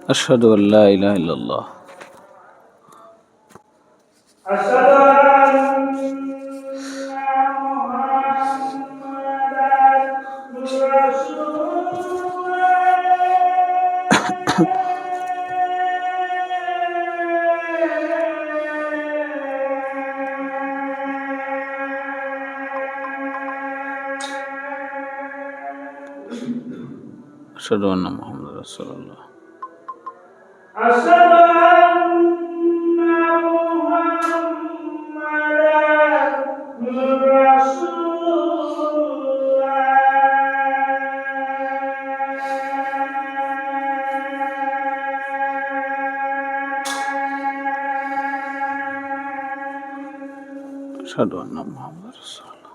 أشهد أن لا إله إلا الله أشهد أن محمدا رسول أشهد أن محمد رسول الله أشهد أن محمدا رسول أشهد أن محمد رسول الله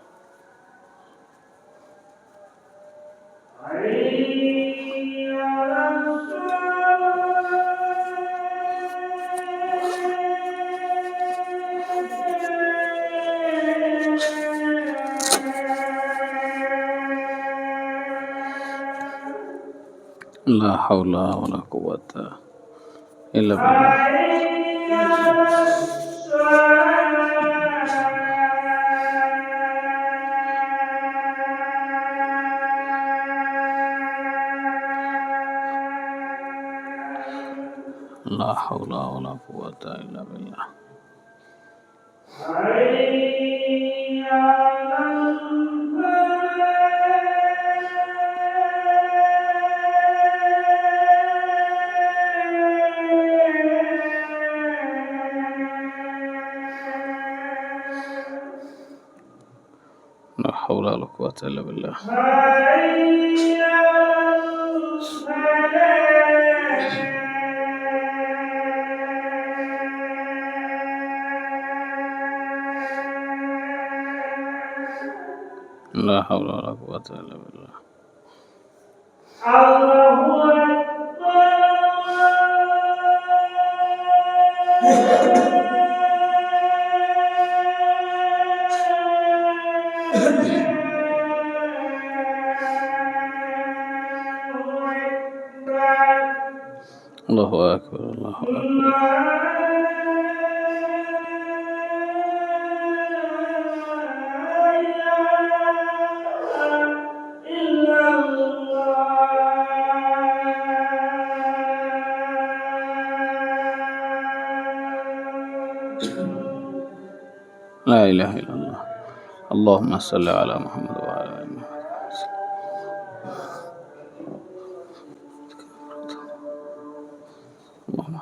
لا حول ولا قوة إلا بالله لا حول ولا قوة إلا بالله لا حول ولا قوة إلا بالله لا حول ولا قوة إلا بالله الله أكبر الله أكبر لا إله إلا الله اللهم صل على محمد وعلى آل محمد اللهم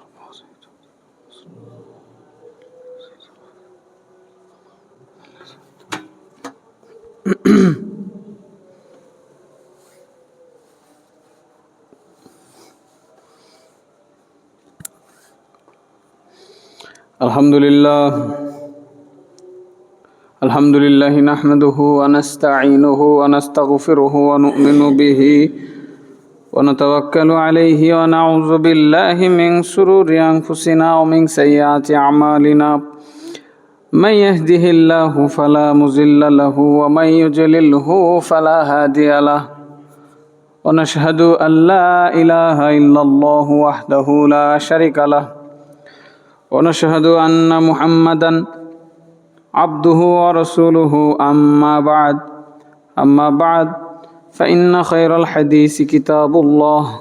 الحمد لله نحمده ونستعينه ونستغفره ونؤمن به ونتوكل عليه ونعوذ بالله من شرور أنفسنا ومن سيئات أعمالنا من يهده الله فلا مضل له ومن يضلله فلا هادي له ونشهد أن لا إله إلا الله وحده لا شريك له ونشهد أن محمدا عبده ورسوله أما بعد فإن خير الحديث كتاب الله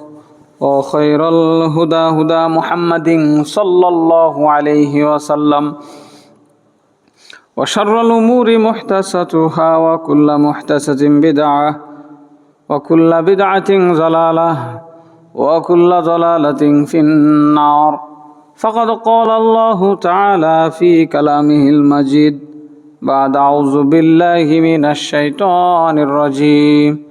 وخير الهدى هدى محمد صلى الله عليه وسلم وشر الأمور محدثاتها وكل محدثة بدعة وكل بدعة ضلالة وكل ضلالة في النار فقد قال الله تعالى في كلامه المجيد بعد أعوذ بالله من الشيطان الرجيم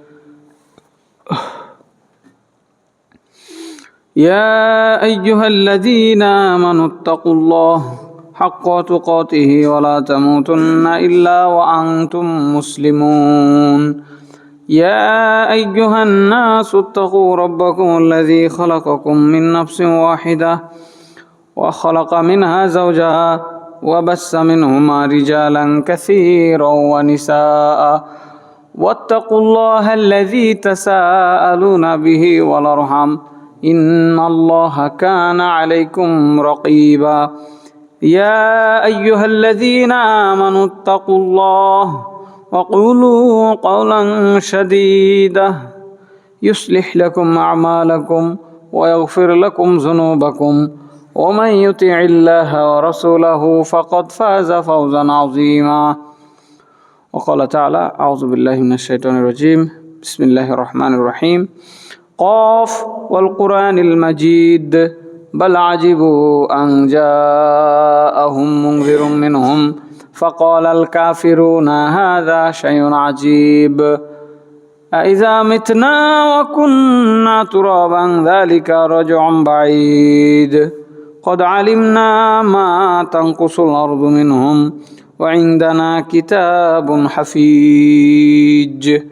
يا أيها الذين آمنوا اتقوا الله حق تقاته ولا تموتن إلا وأنتم مسلمون يا أيها الناس اتقوا ربكم الذي خلقكم من نفس واحدة وخلق منها زوجها وبث منهما رجالا كثيرا ونساء واتقوا الله الذي تساءلون به والأرحام إن الله كان عليكم رقيبا يا أيها الذين آمنوا اتقوا الله وقولوا قولا سديدا يصلح لكم أعمالكم ويغفر لكم ذنوبكم ومن يطع الله ورسوله فقد فاز فوزا عظيما وقال تعالى أعوذ بالله من الشيطان الرجيم بسم الله الرحمن الرحيم قاف والقرآن المجيد بل عجبوا أن جاءهم منذر منهم فقال الكافرون هذا شيء عجيب أإذا متنا وكنا ترابا ذلك رجع بعيد قد علمنا ما تنقص الأرض منهم وعندنا كتاب حفيظ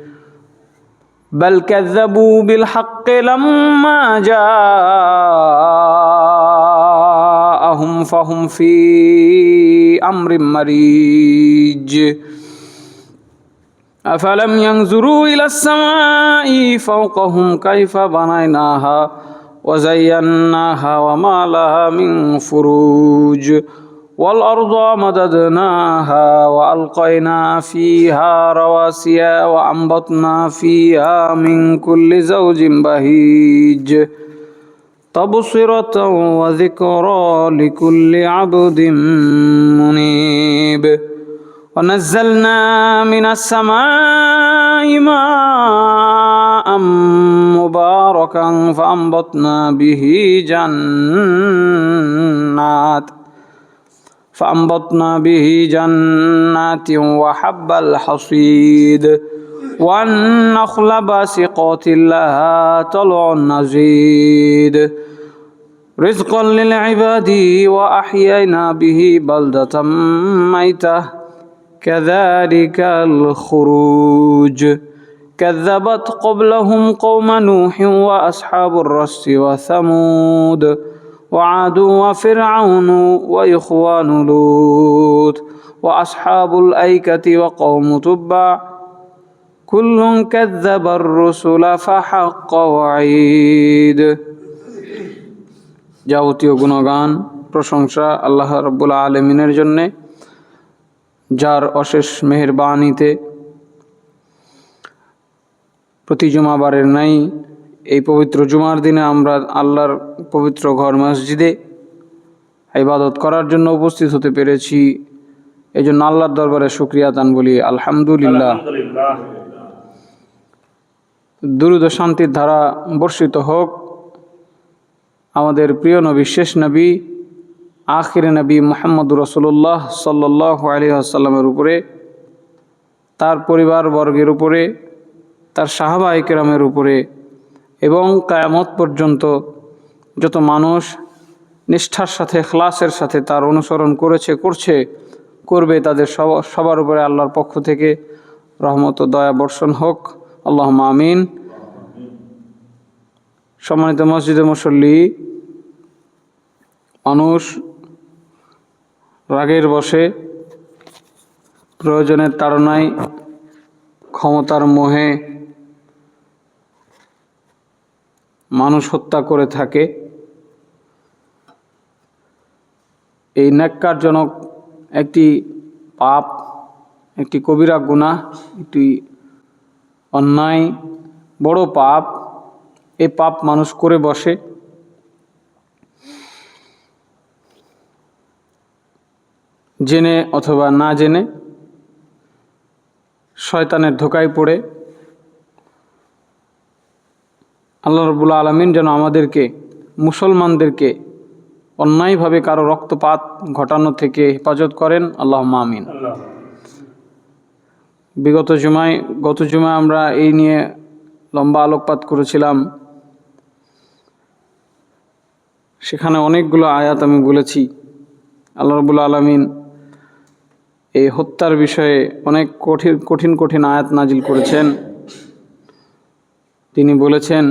بل كذبوا بالحق لما جاءهم فهم في أمر مريج أفلم ينظروا إلى السماء فوقهم كيف بنيناها وزيناها وما لها من فروج والأرض مددناها وألقينا فيها رواسي وأنبتنا فيها من كل زوج بهيج تبصرة وذكرى لكل عبد منيب ونزلنا من السماء ماء مباركا فأنبتنا به جنات وحب الحصيد والنخل باسقات لها طلع نضيد رزقا للعباد وأحيينا به بلدة ميتة كذلك الخروج كذبت قبلهم قوم نوح وأصحاب الرس وثمود وعاد وفرعون وإخوان لوط وأصحاب الأيكة وقوم تبع كل كذب الرسل فحق وعيد যাবতীয় গুণগান প্রশংসা আল্লাহ রাব্বুল আলামিনের জন্য যার অশেষ মেহেরবানিতে প্রতি জুমাবারের নাই এই পবিত্র জুমার দিনে আমরা আল্লাহর পবিত্র ঘর মসজিদে ইবাদত করার জন্য উপস্থিত হতে পেরেছি। এই জন্য আল্লাহর দরবারে শুকরিয়া দান বলি আলহামদুলিল্লাহ। দুরূদ ও শান্তির ধারা বর্ষিত হোক আমাদের প্রিয় নবী, শেষ নবী, আখিরে নবী মুহাম্মদুর রাসূলুল্লাহ সাল্লাল্লাহু আলাইহি ওয়াসাল্লামের উপরে, তার পরিবার বর্গের উপরে, তার সাহাবায়ে কেরামের উপরে এবং কিয়ামত পর্যন্ত যত মানুষ নিষ্ঠার সাথে ইখলাসের সাথে তার অনুসরণ করেছে, করবে, তাদের সবার উপরে আল্লাহর পক্ষ থেকে রহমত ও দয়া বর্ষণ হোক, আল্লাহুম্মা আমিন। সম্মানিত মসজিদে মুসল্লি, মানুষ রাগের বশে, প্রয়োজনের তাড়নায়, ক্ষমতার মোহে মানুষ হত্যা করে থাকে। এই ন্যাক্কারজনক একটি পাপ, একটি কবিরা গুনাহ, একটি অন্যায়, বড় পাপ। এই পাপ মানুষ করে বসে। জেনে অথবা না জেনে শয়তানের ধোকায় পড়ে। আল্লাহ রাব্বুল আলামিন যেন আমাদেরকে, মুসলমানদেরকে অন্যায়ভাবে কারো রক্তপাত ঘটানো থেকে হেফাজত করেন, আল্লাহুম্মা আমিন। গত জুমায় আমরা এই নিয়ে লম্বা আলোকপাত করেছিলাম। সেখানে অনেকগুলো আয়াত আমি বলেছি। আল্লাহ রাব্বুল আলামিন এই হত্যার বিষয়ে অনেক কঠিন কঠিন আয়াত নাজিল করেছেন। তিনি বলেছেন,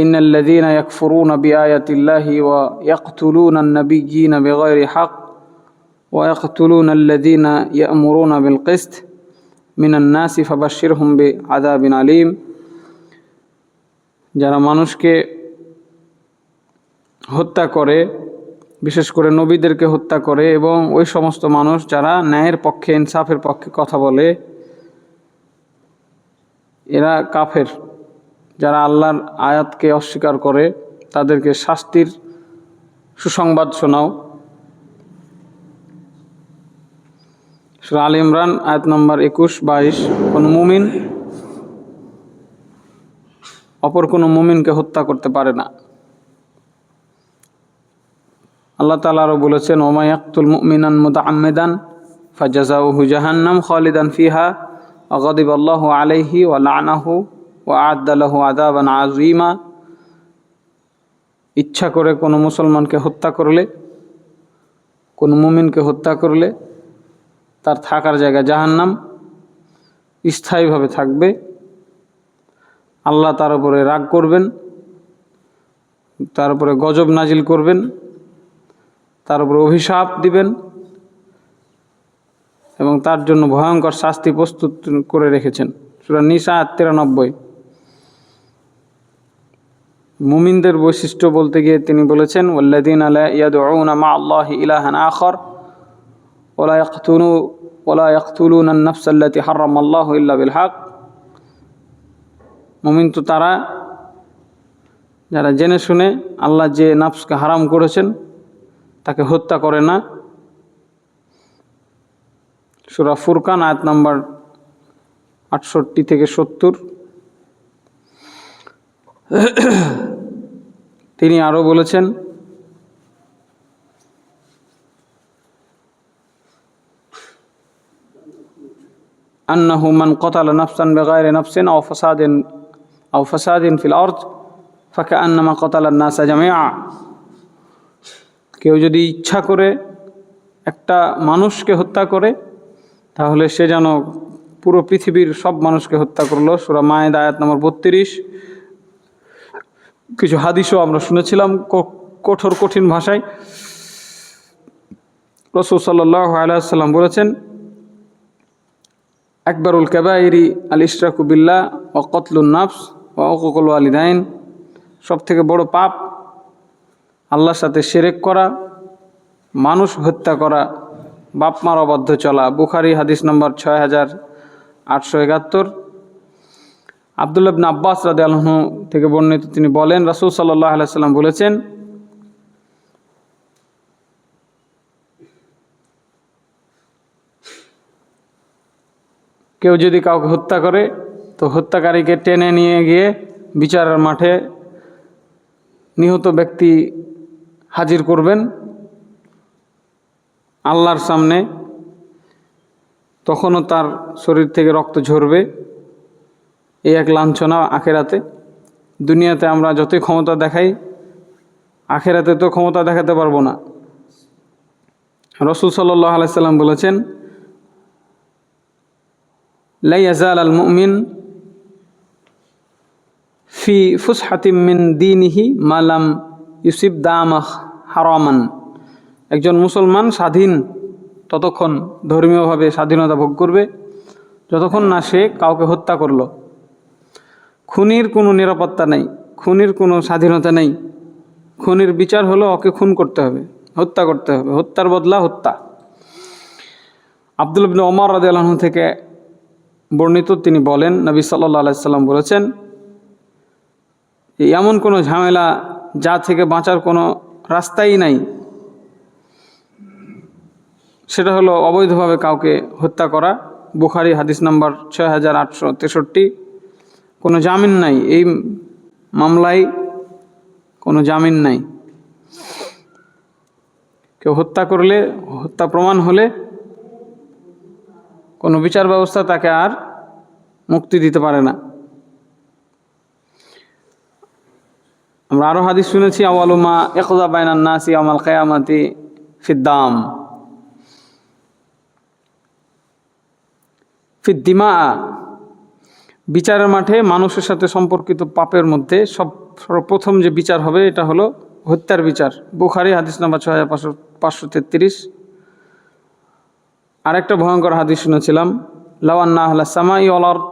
ইন্নাল্লাযীনা ইয়াকফুরুনা বিআয়াতিল্লাহি ওয়া ইয়াকতুলুনান নাবিয়্যিনা বিগাইরি হক ওয়া ইয়াকতুলুনাল্লাযীনা ইয়া'মুরুনা বিল কিসত মিনান নাসি ফাবাশশিরহুম বিআযাবিন আলীম। যারা মানুষকে হত্যা করে, বিশেষ করে নবীদেরকে হত্যা করে, এবং ওই সমস্ত মানুষ যারা ন্যায়ের পক্ষে, ইনসাফের পক্ষে কথা বলে, এরা কাফের। যারা আল্লাহর আয়াতকে অস্বীকার করে তাদেরকে শাস্তির সুসংবাদ শোনাও। সূরা আলে ইমরান আয়াত নম্বর 21-22। কোন মুমিন অপর কোনো মুমিনকে হত্যা করতে পারে না। আল্লাহ তাআলা আরও বলেছেন, ওমা ইয়াকতুল মুমিনান মুতাআম্মিদান ফাজাযাউহু জাহান্নাম খালিদান ফিহা ওয়া গাদিবাল্লাহু আলাইহি ওয়া লা'নাহু ওয়া আ'আদ্দা লাহু আযাবান আযীমা। ইচ্ছা করে কোনো মুসলমানকে হত্যা করলে, কোনো মুমিনকে হত্যা করলে তার থাকার জায়গা জাহান্নাম, স্থায়ীভাবে থাকবে। আল্লাহ তার উপরে রাগ করবেন, তার উপরে গজব নাজিল করবেন, তার উপরে অভিশাপ দিবেন এবং তার জন্য ভয়ঙ্কর শাস্তি প্রস্তুত করে রেখেছেন। সূরা নিসা 93। মুমিনদের বৈশিষ্ট্য বলতে গিয়ে তিনি বলেছেন, ওয়াল্লাযীনা লা ইয়াদউনা মা আল্লাহি ইলাহান আখার ওয়ালা ইয়াকতুলুনা আন-নাফসা আল্লাতী হারামাল্লাহু ইল্লা বিল হক। মুমিন তো তারা যারা জেনে শুনে আল্লাহ যে নাফসকে হারাম করেছেন তাকে হত্যা করে না। সূরা ফুরকান আয়াত নম্বর 68-70। তিনি আরও বলেছেন, আন্নাহু মান ক্বাতালা নাফসান বিগাইরি নাফসিন আও ফাসাদিন ফিল আরদ ফাকাআন্নামা ক্বাতালান নাসা জামিআ। কেউ যদি ইচ্ছা করে একটা মানুষকে হত্যা করে তাহলে সে যেন পুরো পৃথিবীর সব মানুষকে হত্যা করলো। সূরা মায়েদা আয়াত নম্বর 32। কিছু হাদিসও আমরা শুনেছিলাম কঠোর কঠিন ভাষায়। রাসূল সাল্লাল্লাহু আলাইহি ওয়াসাল্লাম বলেছেন, আকবারুল কাবাইরি আল ইশরাকু বিল্লাহ ওয়া কতলুন নাফস ওয়া উকুকুল ওয়ালিদাইন। সবথেকে বড় পাপ আল্লাহর সাথে শিরক করা, মানুষ হত্যা করা, বাপ মার অবাধ্য চলা। বুখারী হাদিস নম্বর 6871। আব্দুল্লাহ ইবনে আব্বাস রাদিয়াল্লাহু আনহু থেকে বর্ণিত, তিনি বলেন, রাসূল সাল্লাল্লাহু আলাইহি ওয়াসাল্লাম বলেছেন, কেউ যদি কাউকে হত্যা করে তো হত্যাকারীকে টেনে নিয়ে গিয়ে বিচারের মাঠে নিহত ব্যক্তি হাজির করবেন আল্লাহর সামনে। তখনও তার শরীর থেকে রক্ত ঝরবে। এই এক লাঞ্ছনা আখেরাতে। দুনিয়াতে আমরা যতই ক্ষমতা দেখাই, আখেরাতে তো ক্ষমতা দেখাতে পারবো না। রাসূল সাল্লাল্লাহু আলাইহি সাল্লাম বলেছেন, লা ইয়াজাল আল মুমিন ফি ফুসহাতিম মিন দীনিহি মা লাম ইউসিব দামা হারামান। একজন মুসলমান স্বাধীন ততক্ষণ, ধর্মীয়ভাবে স্বাধীনতা ভোগ করবে যতক্ষণ না সে কাউকে হত্যা করলো। খুনির কোনো নিরাপত্তা নেই, খুনির কোনো স্বাধীনতা নেই। খুনির বিচার হলো ওকে খুন করতে হবে, হত্যা করতে হবে, হত্যার বদলা হত্যা। আব্দুল্লাহ ইবনে ওমর রাদিয়াল্লাহু আনহু থেকে বর্ণিত, তিনি বলেন, নবী সাল্লাল্লাহু আলাইহি সাল্লাম বলেছেন, এমন কোনো ঝামেলা যা থেকে বাঁচার কোনো রাস্তাই নাই, সেটা হলো অবৈধভাবে কাউকে হত্যা করা। বুখারী হাদিস নম্বর 6863। কোনো জামিন নাই, এই মামলায় কোনো জামিন নাই। কেউ হত্যা করলে, হত্যা প্রমাণ হলে কোনো বিচার ব্যবস্থা তাকে আর মুক্তি দিতে পারে না। আমরা আরও হাদিস শুনেছি, আওয়ালু মা ইকযা বাইনান নাসি ইয়াওমাল কিয়ামাতি ফিদ্দাম ফিদ্দিমা। বিচারের মাঠে মানুষের সাথে সম্পর্কিত পাপের মধ্যে সব সর্বপ্রথম যে বিচার হবে এটা হলো হত্যার বিচার। বুখারী হাদিস নাম্বার 6533। আরেকটা ভয়ঙ্কর হাদিস শুনেছিলাম, লাউ আন্না আহলা সামাই ওয়াল আরদ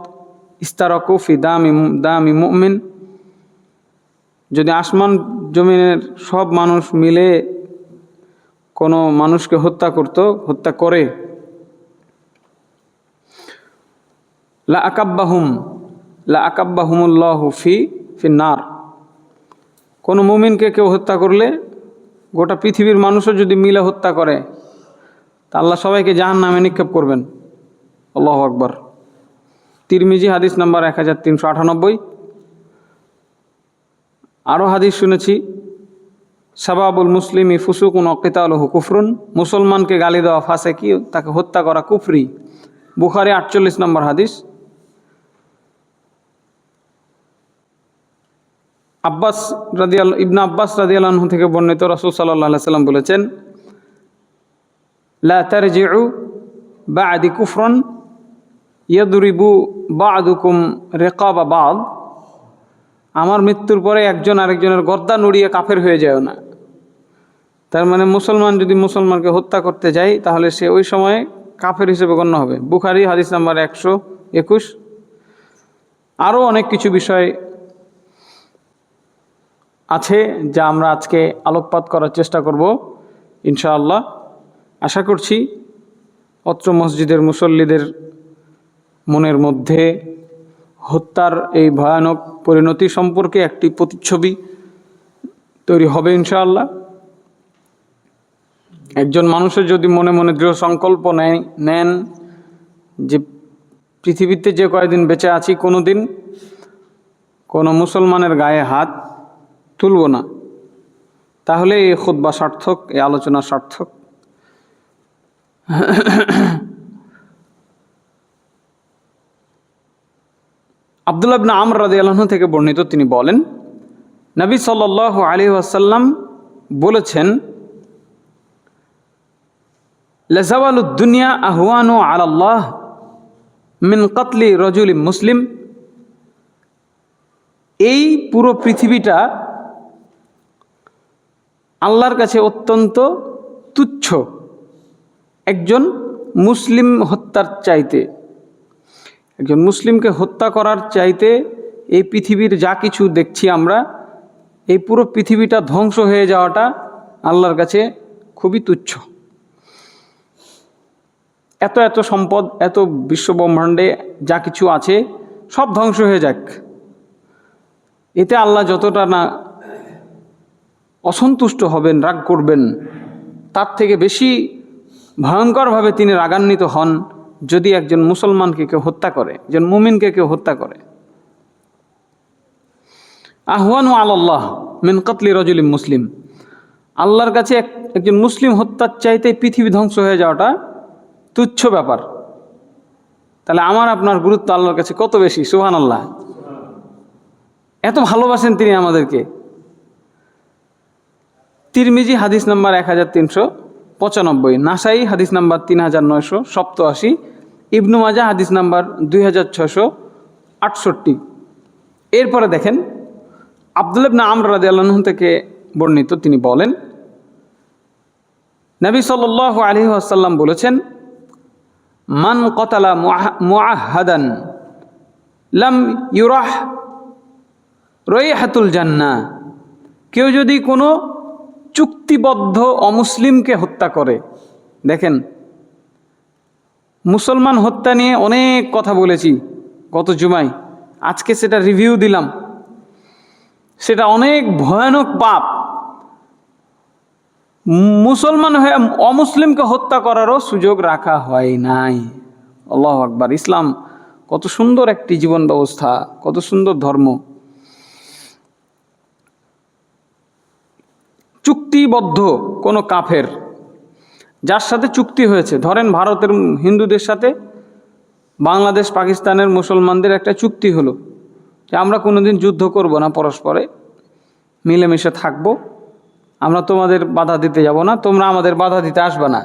ইস্তারাকু ফি দামি মুমিন, যদি আসমান জমিনের সব মানুষ মিলে কোনো মানুষকে হত্যা করে, লা আকাব্বাহুমুল্লাহু ফিন্নার, কোনো মুমিনকে কেউ হত্যা করলে গোটা পৃথিবীর মানুষও যদি মিলে হত্যা করে তা আল্লাহ সবাইকে জাহান্নামে নিক্ষেপ করবেন। আল্লাহু আকবার। তিরমিজি হাদিস নাম্বার 1398। আরও হাদিস শুনেছি, সাবাবুল মুসলিমি ফুসুকুন ওয়া কিতালুহু কুফরুন, মুসলমানকে গালি দেওয়া ফাসিকি, তাকে হত্যা করা কুফরি। বুখারী 48 নম্বর হাদিস। ইবনে আব্বাস রাদিয়াল্লাহু আনহু থেকে বর্ণিত, রাসূল সাল্লাল্লাহু আলাইহি ওয়াসাল্লাম বলেছেন, লা তারজিউ বা'দি কুফরান ইয়াদরিবু বা'দুকুম রিকাবা বা'দ, আমার মৃত্যুর পরে একজন আরেকজনের গর্দান উড়িয়ে কাফের হয়ে যায় না। তার মানে মুসলমান যদি মুসলমানকে হত্যা করতে যায় তাহলে সে ওই সময়ে কাফের হিসেবে গণ্য হবে। বুখারী হাদিস নাম্বার 121। আরও অনেক কিছু বিষয় আছে যা আমরা আজকে আলোকপাত করার চেষ্টা করব ইনশাআল্লাহ। আশা করছি অত্র মসজিদের মুসল্লিদের মনের মধ্যে হত্যার এই ভয়ানক পরিণতি সম্পর্কে একটি প্রতিচ্ছবি তৈরি হবে ইনশাআল্লাহ। একজন মানুষের যদি মনে মনে দৃঢ় সংকল্প নেন যে পৃথিবীতে যে কয়েকদিন বেঁচে আছি কোনোদিন কোনো মুসলমানের গায়ে হাত তুলব না, তাহলে এই খুতবা সার্থক, এই আলোচনা সার্থক। আব্দুল্লাহ ইবনে আমর রাদিয়াল্লাহু আনহু থেকে বর্ণিত, তিনি বলেন, নবী সাল্লাল্লাহু আলাইহি ওয়াসাল্লাম বলেছেন, লাযাওয়ালুদ দুনিয়া আহওয়ানু আলাল্লাহ মিন কাতলি রাজুলিন মুসলিম, এই পুরো পৃথিবীটা আল্লাহর কাছে অত্যন্ত তুচ্ছ একজন মুসলিম হত্যার চাইতে। একজন মুসলিমকে হত্যা করার চাইতে এই পৃথিবীর যা কিছু দেখছি আমরা, এই পুরো পৃথিবীটা ধ্বংস হয়ে যাওয়াটা আল্লাহর কাছে খুবই তুচ্ছ। এত এত সম্পদ, এত বিশ্বব্রহ্মাণ্ডে যা কিছু আছে সব ধ্বংস হয়ে যাক, এতে আল্লাহ যতটা না অসন্তুষ্ট হবেন, রাগ করবেন, তার থেকে বেশি ভয়ঙ্করভাবে তিনি রাগান্বিত হন যদি একজন মুসলমানকে কেউ হত্যা করে, একজন মুমিনকে কেউ হত্যা করে। আহওয়ানু আলাল্লাহ মিন কাতলি রাজুলিন মুসলিম, আল্লাহর কাছে একজন মুসলিম হত্যার চাইতে পৃথিবী ধ্বংস হয়ে যাওয়াটা তুচ্ছ ব্যাপার। তাহলে আমার আপনার গুরুত্ব আল্লাহর কাছে কত বেশি! সুবহানাল্লাহ। এত ভালোবাসেন তিনি আমাদেরকে। তিরমিজি হাদিস নাম্বার 1395, নাসাই হাদিস নাম্বার 3987, ইবনু মাজাহ হাদিস নাম্বার 2668। এরপরে দেখেন, আব্দুল্লাহ ইবনে আমর রাদিয়াল্লাহু আনহু থেকে বর্ণিত, তিনি বলেন, নবী সাল্লাল্লাহু আলাইহি ওয়াসাল্লাম বলেছেন, মান কতালা মুআহাদান লাম ইউরাহ রাইহাতুল জান্নাহ, কেউ যদি কোনো চুক্তিবদ্ধ অমুসলিমকে হত্যা করে। দেখেন, মুসলমান হত্যা নিয়ে অনেক কথা বলেছি গত জুমায়, আজকে সেটা রিভিউ দিলাম। সেটা অনেক ভয়ানক পাপ। মুসলমান হয়ে অমুসলিমকে হত্যা করারও সুযোগ রাখা হয় নাই। আল্লাহু আকবার। ইসলাম কত সুন্দর একটি জীবন ব্যবস্থা, কত সুন্দর ধর্ম। চুক্তিবদ্ধ কোনো কাফের, যার সাথে চুক্তি হয়েছে, ধরেন ভারতের হিন্দুদের সাথে বাংলাদেশ পাকিস্তানের মুসলমানদের একটা চুক্তি হলো যে আমরা কোনোদিন যুদ্ধ করব না, পরস্পরে মিলেমিশে থাকব, আমরা তোমাদের বাধা দিতে যাব না, তোমরা আমাদের বাধা দিতে আসবে না।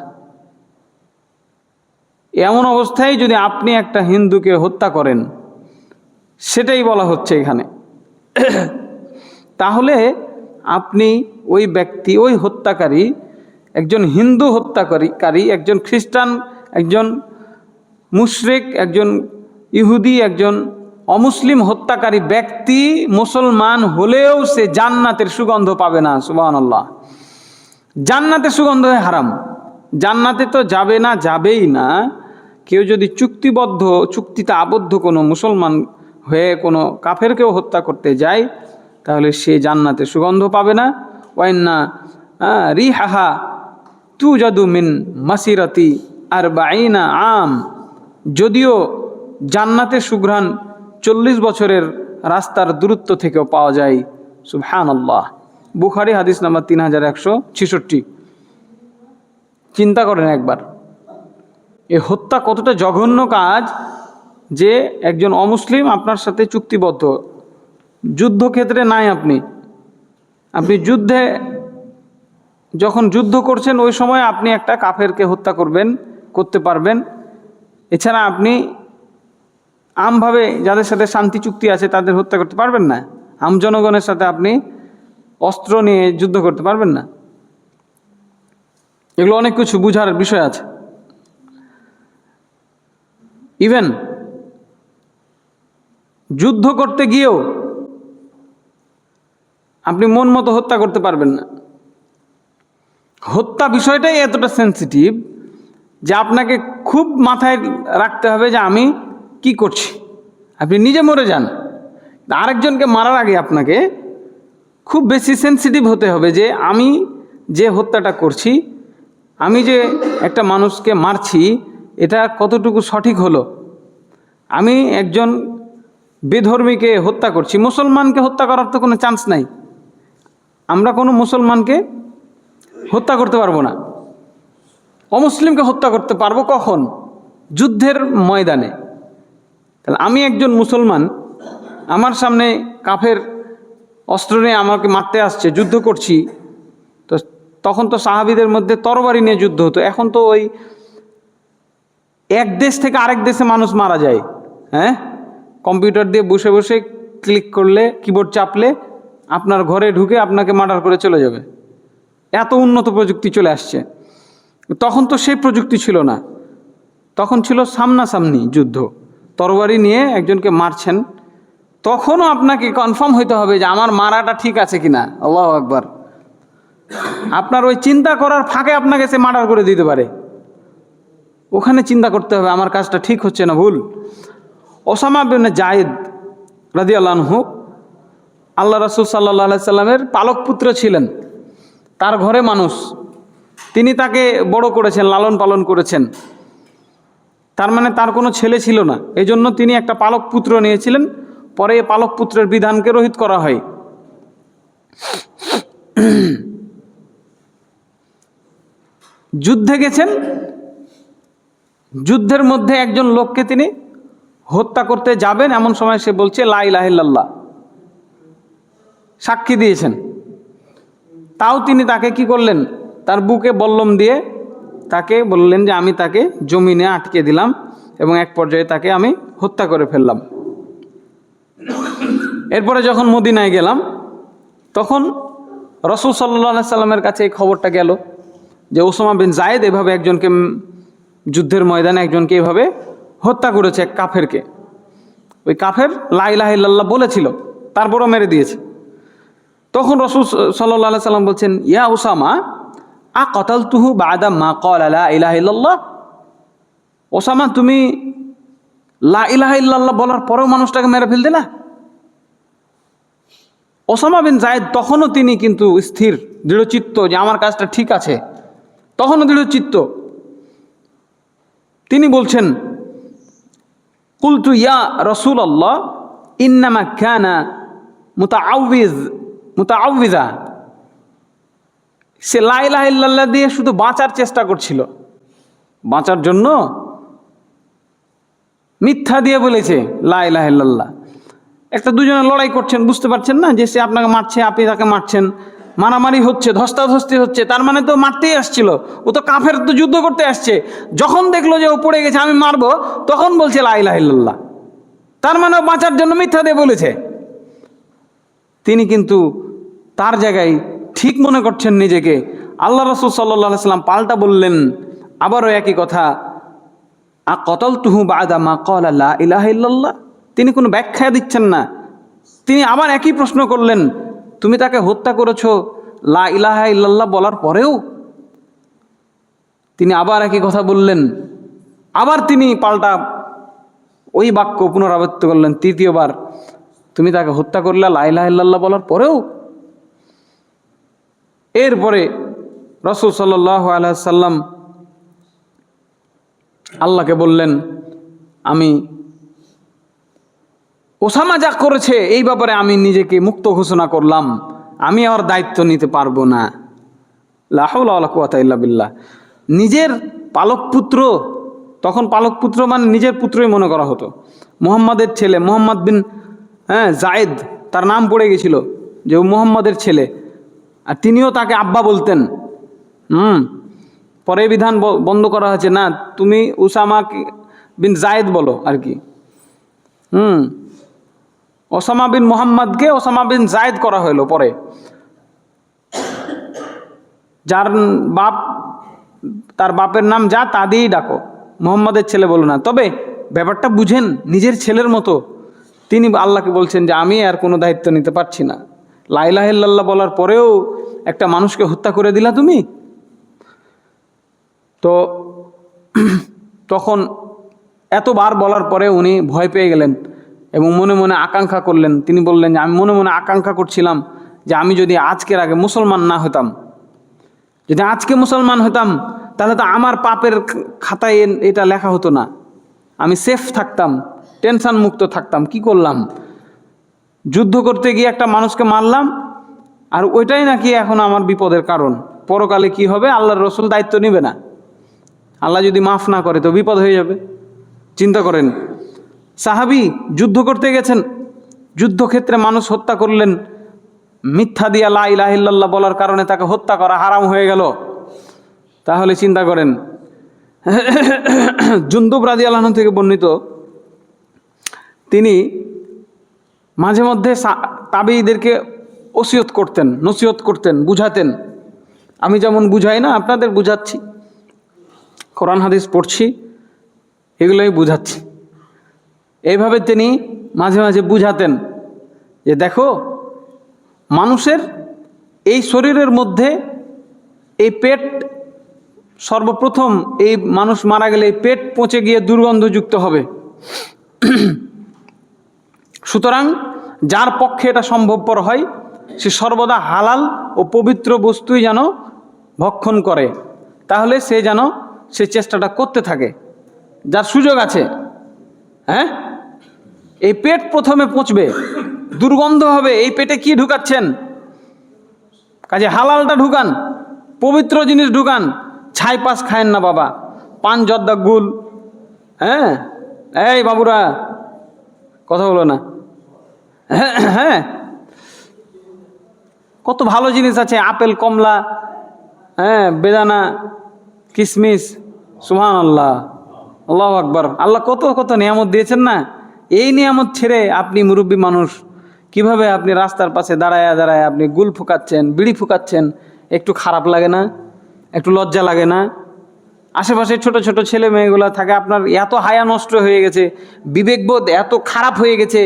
এমন অবস্থায় যদি আপনি একটা হিন্দুকে হত্যা করেন, সেটাই বলা হচ্ছে এখানে। তাহলে আপনি ওই ব্যক্তি, ওই হত্যাকারী, একজন হিন্দু হত্যাকারী, একজন খ্রিস্টান, একজন মুশরিক, একজন ইহুদি, একজন অমুসলিম হত্যাকারী ব্যক্তি মুসলমান হলেও সে জান্নাতের সুগন্ধ পাবে না। সুবহানাল্লাহ। জান্নাতের সুগন্ধ হারাম। জান্নাতে তো যাবে না, যাবেই না। কেউ যদি চুক্তিতে আবদ্ধ কোনো মুসলমান হয়ে কোনো কাফেরকেও হত্যা করতে যায়, তাহলে সে জান্নাতের সুগন্ধ পাবে না। ওয়াইন্না রিহাহা তুজাদু মিন মাসিরাতি আরবাঈনা আম। যদিও জান্নাতের সুঘ্রাণ 40 বছরের রাস্তার দূরত্ব থেকেও পাওয়া যায়। সুবহানাল্লাহ। বুখারী হাদিস নাম্বার 3166। চিন্তা করেন একবার, এই হত্যা কতটা জঘন্য কাজ যে একজন অমুসলিম আপনার সাথে চুক্তিবদ্ধ, যুদ্ধক্ষেত্রে নাই, আপনি যুদ্ধে যখন যুদ্ধ করছেন ওই সময় আপনি একটা কাফেরকে হত্যা করতে পারবেন। এছাড়া আপনি আমভাবে যাদের সাথে শান্তি চুক্তি আছে তাদের হত্যা করতে পারবেন না। আম জনগণের সাথে আপনি অস্ত্র নিয়ে যুদ্ধ করতে পারবেন না। এগুলো অনেক কিছু বুঝার বিষয় আছে। ইভেন যুদ্ধ করতে গিয়েও আপনি মন মতো হত্যা করতে পারবেন না। হত্যা বিষয়টাই এতটা সেন্সিটিভ যে আপনাকে খুব মাথায় রাখতে হবে যে আমি কি করছি। আপনি নিজে মরে যান, আরেকজনকে মারার আগে আপনাকে খুব বেশি সেন্সিটিভ হতে হবে যে আমি যে হত্যাটা করছি, আমি যে একটা মানুষকে মারছি, এটা কতটুকু সঠিক হলো। আমি একজন বেধর্মীকে হত্যা করছি, মুসলমানকে হত্যা করার তো কোনো চান্স নাই। আমরা কোনো মুসলমানকে হত্যা করতে পারবো না। অমুসলিমকে হত্যা করতে পারবো কখন? যুদ্ধের ময়দানে। তাহলে আমি একজন মুসলমান, আমার সামনে কাফের অস্ত্র নিয়ে আমাকে মারতে আসছে, যুদ্ধ করছি, তো তখন তো সাহাবীদের মধ্যে তরবারি নিয়ে যুদ্ধ হতো। এখন তো ওই এক দেশ থেকে আরেক দেশে মানুষ মারা যায়, হ্যাঁ, কম্পিউটার দিয়ে বসে বসে ক্লিক করলে, কিবোর্ড চাপলে আপনার ঘরে ঢুকে আপনাকে মার্ডার করে চলে যাবে। এত উন্নত প্রযুক্তি চলে আসছে। তখন তো সেই প্রযুক্তি ছিল না, তখন ছিল সামনাসামনি যুদ্ধ, তরবারি নিয়ে একজনকে মারছেন। তখনও আপনাকে কনফার্ম হইতে হবে যে আমার মারাটা ঠিক আছে কিনা। আল্লাহু আকবার। আপনার ওই চিন্তা করার ফাঁকে আপনাকে সে মার্ডার করে দিতে পারে। ওখানে চিন্তা করতে হবে আমার কাজটা ঠিক হচ্ছে না ভুল। ওসামা বিন জায়েদ রাদিয়াল্লাহু আনহু আল্লাহ রাসূল সাল্লাল্লাহু আলাইহি সাল্লামের পালক পুত্র ছিলেন। তার ঘরে মানুষ, তিনি তাকে বড় করেছেন, লালন পালন করেছেন। তার মানে তার কোনো ছেলে ছিল না, এই জন্য তিনি একটা পালক পুত্র নিয়েছিলেন। পরে এই পালক পুত্রের বিধানকে রহিত করা হয়। যুদ্ধে গেছেন, যুদ্ধের মধ্যে একজন লোককে তিনি হত্যা করতে যাবেন, এমন সময় সে বলছে লা ইলাহা ইল্লাল্লাহ, সাক্ষী দিয়েছেন। তাও তিনি তাকে কি করলেন, তার বুকে বল্লম দিয়ে তাকে বললেন যে আমি তাকে জমিনে আটকে দিলাম এবং এক পর্যায়ে তাকে আমি হত্যা করে ফেললাম। এরপরে যখন মদিনায় গেলাম, তখন রাসূল সাল্লাল্লাহু আলাইহি সাল্লামের কাছে এই খবরটা গেল যে ওসামা বিন জায়েদ এভাবে একজনকে, যুদ্ধের ময়দানে একজনকে এভাবে হত্যা করেছে, এক কাফেরকে। ওই কাফের লা ইলাহা ইল্লাল্লাহ বলেছিল, তারপরও মেরে দিয়েছে। তখন রাসূল সাল্লাল্লাহু আলাইহি সাল্লাম বলছেন, ইয়া ওসামা আকাতালতুহু বাদা মা ক্বালা লা ইলাহা ইল্লাল্লাহ। ওসামা, তুমি লা ইলাহা ইল্লাল্লাহ বলার পরেও মানুষটাকে মেরে ফেলতে না? ওসামা বিন জায়েদ তখনও তিনি কিন্তু স্থির, দৃঢ়চিত্ত যে আমার কাজটা ঠিক আছে, তখনও দৃঢ়চিত্ত। তিনি বলছেন, কুলতু ইয়া রাসূলাল্লাহ ইন্নামা কানা মুতাআউযা। সে লা ইলাহা ইল্লাল্লাহ দিয়ে শুধু বাঁচার চেষ্টা করছিল, বাঁচার জন্য মিথ্যা দিয়ে বলেছে লা ইলাহা ইল্লাল্লাহ। একটা দুজনে লড়াই করছেন, বুঝতে পারছেন না যে সে আপনাকে মারছে, আপনি তাকে মারছেন, মারামারি হচ্ছে, ধস্তাধস্তি হচ্ছে, তার মানে তো মারতেই আসছিল, ও তো কাফের, তো যুদ্ধ করতে আসছে। যখন দেখলো যে ও পড়ে গেছে, আমি মারবো, তখন বলছে লা ইলাহা ইল্লাল্লাহ। তার মানে ও বাঁচার জন্য মিথ্যা দিয়ে বলেছে। তিনি কিন্তু তার জায়গায় ঠিক মনে করছেন নিজেকে। আল্লাহ রাসূল সাল্লাল্লাহু আলাইহি সাল্লাম পাল্টা বললেন আবারও একই কথা, আকাতালতুহু বা'দা মা ক্বালা লা ইলাহা ইল্লাল্লাহ। তিনি কোনো ব্যাখ্যা দিচ্ছেন না, তিনি আবার একই প্রশ্ন করলেন, তুমি তাকে হত্যা করেছো লা ইলাহা ইল্লাল্লাহ বলার পরেও? তিনি আবার একই কথা বললেন, আবার তিনি পাল্টা ওই বাক্য পুনরাবৃত্তি করলেন তৃতীয়বার, তুমি তাকে হত্যা করলে লা ইলাহা ইল্লাল্লাহ বলার পরেও? এরপরে রাসূল সাল্লাল্লাহু আলাইহি সাল্লাম আল্লাহকে বললেন, আমি ওসামা যা করেছে এই ব্যাপারে আমি নিজেকে মুক্ত ঘোষণা করলাম, আমি আর দায়িত্ব নিতে পারবো না। লা হাওলা ওয়ালা কুওয়াতা ইল্লা বিল্লাহ। নিজের পালক পুত্র, তখন পালক পুত্র মানে নিজের পুত্রই মনে করা হতো, মুহাম্মাদের ছেলে, মুহাম্মদ বিন জায়েদ তার নাম পড়ে গেছিল যে ও মুহাম্মাদের ছেলে, আর তিনিও তাকে আব্বা বলতেন। পরে বিধান বন্ধ করা হয়েছে, না তুমি উসামা বিন জায়েদ বলো আর কি। ওসামা বিন মুহাম্মদকে ওসামা বিন জায়েদ করা হলো পরে। যার বাপ, তার বাপের নাম যা তা দিয়েই ডাকো, মুহাম্মাদের ছেলে বলো না। তবে ব্যাপারটা বুঝেন, নিজের ছেলের মতো তিনি আল্লাহকে বলছেন যে আমি আর কোনো দায়িত্ব নিতে পারছি না। লা ইলাহা ইল্লাল্লাহ বলার পরেও একটা মানুষকে হত্যা করে দিলা তুমি। তো তখন এতবার বলার পরে উনি ভয় পেয়ে গেলেন এবং মনে মনে আকাঙ্ক্ষা করলেন। তিনি বললেন যে আমি মনে মনে আকাঙ্ক্ষা করছিলাম যে আমি যদি আজকের আগে মুসলমান না হতাম, যদি আজকে মুসলমান হতাম তাহলে তো আমার পাপের খাতায় এটা লেখা হতো না, আমি সেফ থাকতাম, টেনশন মুক্ত থাকতাম। কি করলাম? যুদ্ধ করতে গিয়ে একটা মানুষকে মারলাম, আর ওইটাই নাকি এখন আমার বিপদের কারণ। পরকালে কি হবে? আল্লাহর রসুল দায়িত্ব নেবে না, আল্লাহ যদি মাফ না করে তো বিপদ হয়ে যাবে। চিন্তা করেন, সাহাবী যুদ্ধ করতে গেছেন, যুদ্ধক্ষেত্রে মানুষ হত্যা করলেন, মিথ্যা দিয়া লা ইলাহা ইল্লাল্লাহ বলার কারণে তাকে হত্যা করা হারাম হয়ে গেল। তাহলে চিন্তা করেন। জুনদুব রাদিয়াল্লাহু আনহু থেকে বর্ণিত, তিনি মাঝে মধ্যে তাবেঈদেরকে ওসিয়ত করতেন, নসিহত করতেন, বুঝাতেন। আমি যেমন বুঝাই না, আপনাদের বুঝাচ্ছি, কোরআন হাদিস পড়ছি, এগুলোই বুঝাচ্ছি। এইভাবে তিনি মাঝে মাঝে বুঝাতেন যে দেখো, মানুষের এই শরীরের মধ্যে এই পেট, সর্বপ্রথম এই মানুষ মারা গেলে এই পেট পচে গিয়ে দুর্গন্ধযুক্ত হবে। সুতরাং যার পক্ষে এটা সম্ভবপর হয় সে সর্বদা হালাল ও পবিত্র বস্তুই যেন ভক্ষণ করে, তাহলে সে যেন সে চেষ্টাটা করতে থাকে, যার সুযোগ আছে। হ্যাঁ, এই পেট প্রথমে পচবে, দুর্গন্ধ হবে, এই পেটে কি ঢুকাচ্ছেন? কাজে হালালটা ঢুকান, পবিত্র জিনিস ঢুকান। ছাই পাশ খায়েন না বাবা, পান জর্দা গুল। হ্যাঁ, এই বাবুরা কথা বলো না। হ্যাঁ, কত ভালো জিনিস আছে, আপেল, কমলা, হ্যাঁ, বেদানা, কিশমিশ। সুবহানাল্লাহ, আল্লাহু আকবার। আল্লাহ কত কত নিয়ামত দিয়েছেন না। এই নিয়ামত ছেড়ে আপনি মুরব্বী মানুষ, কিভাবে আপনি রাস্তার পাশে দাঁড়ায় দাঁড়ায় আপনি গুল ফুকাচ্ছেন, বিড়ি ফুকাচ্ছেন? একটু খারাপ লাগে না? একটু লজ্জা লাগে না? আশেপাশে ছোট ছোট ছেলে মেয়েগুলো থাকে, আপনার এত হায়া নষ্ট হয়ে গেছে, বিবেকবোধ এত খারাপ হয়ে গেছে,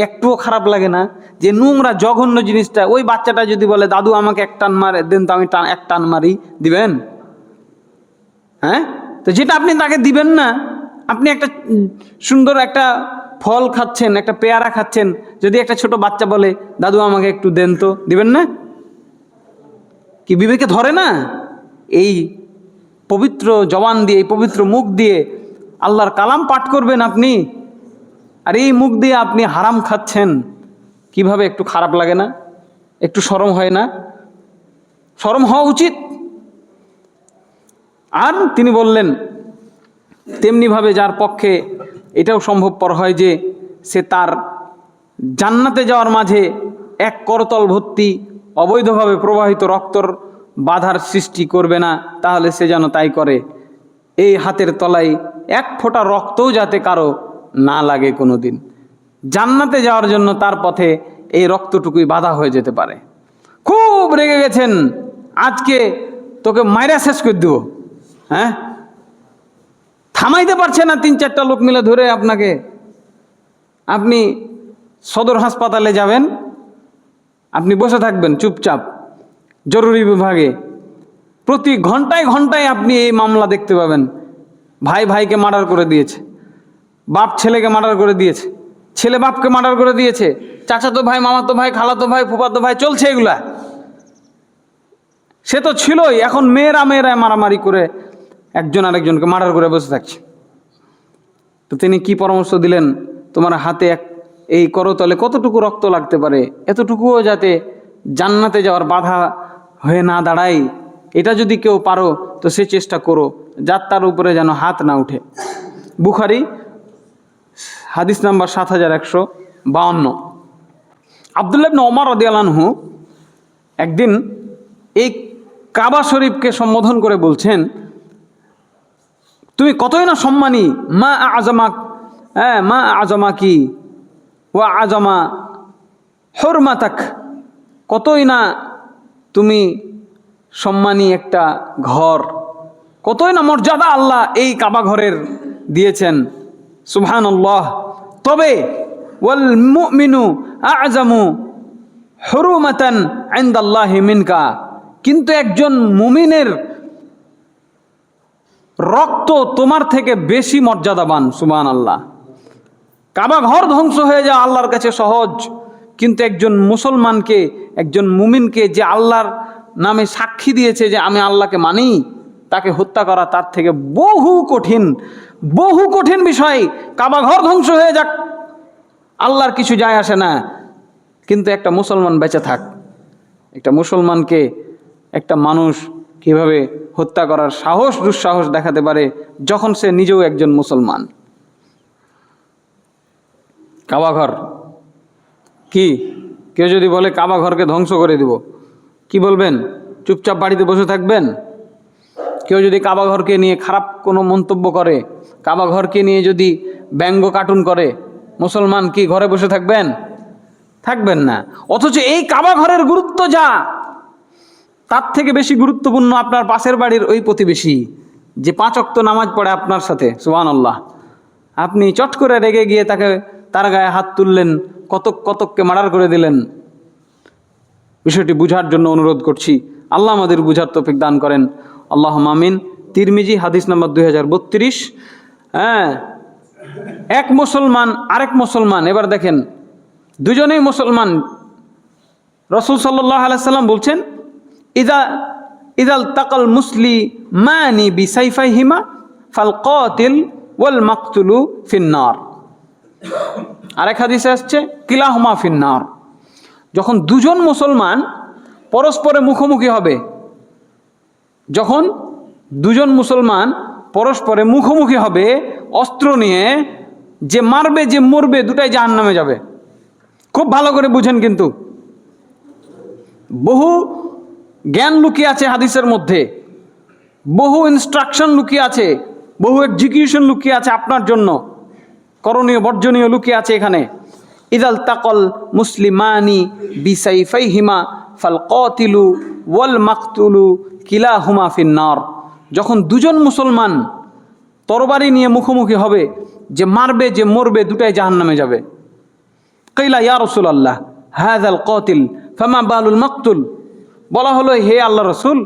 একটুও খারাপ লাগে না যে নোংরা জঘন্য জিনিসটা? ওই বাচ্চাটা যদি বলে দাদু আমাকে এক টান মারে দেন, তো আমি এক টান মারি, দিবেন? হ্যাঁ, তো যেটা আপনি তাকে দিবেন না, আপনি একটা সুন্দর একটা ফল খাচ্ছেন, একটা পেয়ারা খাচ্ছেন, যদি একটা ছোট বাচ্চা বলে দাদু আমাকে একটু দেন, তো দিবেন না? কি বিবেকে ধরে না? এই পবিত্র জবান দিয়ে, এই পবিত্র মুখ দিয়ে আল্লাহর কালাম পাঠ করবেন আপনি, আর এই মুখ দিয়ে আপনি হারাম খাচ্ছেন। কিভাবে একটু খারাপ লাগে না? একটু শরম হয় না? শরম হওয়া উচিত। আর তিনি বললেন তেমনিভাবে যার পক্ষে এটাও সম্ভবপর হয় যে সে তার জান্নাতে যাওয়ার মাঝে এক করতল ভর্তি অবৈধভাবে প্রবাহিত রক্তর বাধার সৃষ্টি করবে না, তাহলে সে যেন তাই করে। এই হাতের তলায় এক ফোঁটা রক্তও যাতে কারো না লাগে কোনো দিন। জান্নাতে যাওয়ার জন্য তার পথে এই রক্তটুকুই বাধা হয়ে যেতে পারে। খুব রেগে গেছেন, আজকে তোকে মাইরা শেষ করে দেবো, হ্যাঁ, থামাইতে পারছে না 3-4টা লোক মিলে ধরে আপনাকে। আপনি সদর হাসপাতালে যাবেন, আপনি বসে থাকবেন চুপচাপ, জরুরি বিভাগে প্রতি ঘন্টায় ঘন্টায় আপনি এই মামলা দেখতে পাবেন। ভাই ভাইকে মার্ডার করে দিয়েছে, বাপ ছেলেকে মার্ডার করে দিয়েছে, ছেলে বাপকে মার্ডার করে দিয়েছে, চাচাতো ভাই, মামাতো ভাই, খালাতো ভাই, ফুফাতো ভাই, চলছে এগুলা। সে তো ছিলই, এখন মেয়েরা মারামারি করে একজন আরেকজনকে মার্ডার করে বসে থাকছে। তো তিনি কি পরামর্শ দিলেন? তোমার হাতে এই করতলে কতটুকু রক্ত লাগতে পারে, এতটুকুও যাতে জান্নাতে যাওয়ার বাধা হয়ে না দাঁড়ায়, এটা যদি কেউ পারো তো সে চেষ্টা করো, যার তার উপরে যেন হাত না উঠে। বুখারী হাদিস নাম্বার 7152। আব্দুল্লাহ ইবনে ওমর রাদিয়াল্লাহু আনহু একদিন এই কাবা শরীফকে সম্বোধন করে বলছেন, তুমি কতই না সম্মানী, মা আজমাক, হ্যাঁ, মা আজমাকি ওয়া আজমা হুরমাতাক, কতই না তুমি সম্মানী একটা ঘর, কতই না মর্যাদা আল্লাহ এই কাবা ঘরের দিয়েছেন, সুবহানাল্লাহ। তবে ওয়াল মুমিনু আ'জামু হুরমাতান ইনদাল্লাহি মিনকা, কিন্তু একজন মুমিনের রক্ত তোমার থেকে বেশি মর্যাদাবান, সুবহানাল্লাহ। কাবা ঘর ধ্বংস হয়ে যাওয়া আল্লাহর কাছে সহজ, কিন্তু একজন মুসলমানকে, একজন মুমিনকে যে আল্লাহর নামে সাক্ষী দিয়েছে যে আমি আল্লাহকে মানি, তাকে হত্যা করা তার থেকে বহু কঠিন বিষয়। কাবা ঘর ধ্বংস হয়ে যাক, আল্লাহর কিছু যায় আসে না, কিন্তু একটা মুসলমান বেঁচে থাক, একটা মুসলমানকে একটা মানুষ কিভাবে হত্যা করার দুঃসাহস দেখাতে পারে যখন সে নিজেও একজন মুসলমান। কাবা ঘর কি, কেউ যদি বলে কাবা ঘরকে ধ্বংস করে দিব, কি বলবেন? চুপচাপ বাড়িতে বসে থাকবেন? কেউ যদি কাবা ঘরকে নিয়ে খারাপ কোনো মন্তব্য করে, কাবা ঘরকে নিয়ে যদি ব্যঙ্গ কার্টুন করে, মুসলমান কি ঘরে বসে থাকবেন? থাকবেন না। অথচ এই কাবা ঘরের গুরুত্ব যা, তার থেকে বেশি গুরুত্বপূর্ণ আপনার পাশের বাড়ির ওই প্রতিবেশী যে 5 ওয়াক্ত নামাজ পড়ে আপনার সাথে, সুবহানাল্লাহ। আপনি চট করে রেগে গিয়ে তার গায়ে হাত তুললেন, কতককে মার্ডার করে দিলেন। বিষয়টি বুঝার জন্য অনুরোধ করছি, আল্লাহ আমাদের বুঝার তৌফিক দান করেন, আল্লাহুম্মা আমিন। তিরমিজি হাদিস নাম্বার 2032। হ্যাঁ, এক মুসলমান আরেক মুসলমান, এবার দেখেন দুজনেই মুসলমান, রাসূল সাল্লাল্লাহু আলাইহি সাল্লাম বলছেন, ইদাল তাকাল মুসলিমানি বিসাইফাইহিমা ফাল কাতিল ওয়াল মাকতুলু ফিন্নার। আরেক হাদিসে আসছে কিলাহুমা ফিন্নার। যখন দুজন মুসলমান পরস্পরে মুখোমুখি হবে, যখন দুজন মুসলমান পরস্পরে মুখোমুখি হবে অস্ত্র নিয়ে, যে মারবে যে মরবে দুটাই জাহান্নামে যাবে। খুব ভালো করে বুঝেন, কিন্তু বহু জ্ঞান লুকিয়ে আছে হাদিসের মধ্যে, বহু ইনস্ট্রাকশন লুকিয়ে আছে, বহু এক্সিকিউশন লুকিয়ে আছে আপনার জন্য, করণীয় বর্জনীয় লুকিয়ে আছে এখানে। ইদাল তাকল মুসলিমানি বিসাইফাইহিমা ফাল কাতিলু ওয়াল মাকতুলু কিলাহুমা ফিন্নার। যখন দুজন মুসলমান তরবারি নিয়ে মুখোমুখি হবে, যে মারবে যে মরবে দুটাই জাহান্নামে যাবে। কিলা ইয়া রাসূলুল্লাহ হাযাল কাতিল ফামা বালুল মাকতুল। বলা হলো, হে আল্লাহ রসুল,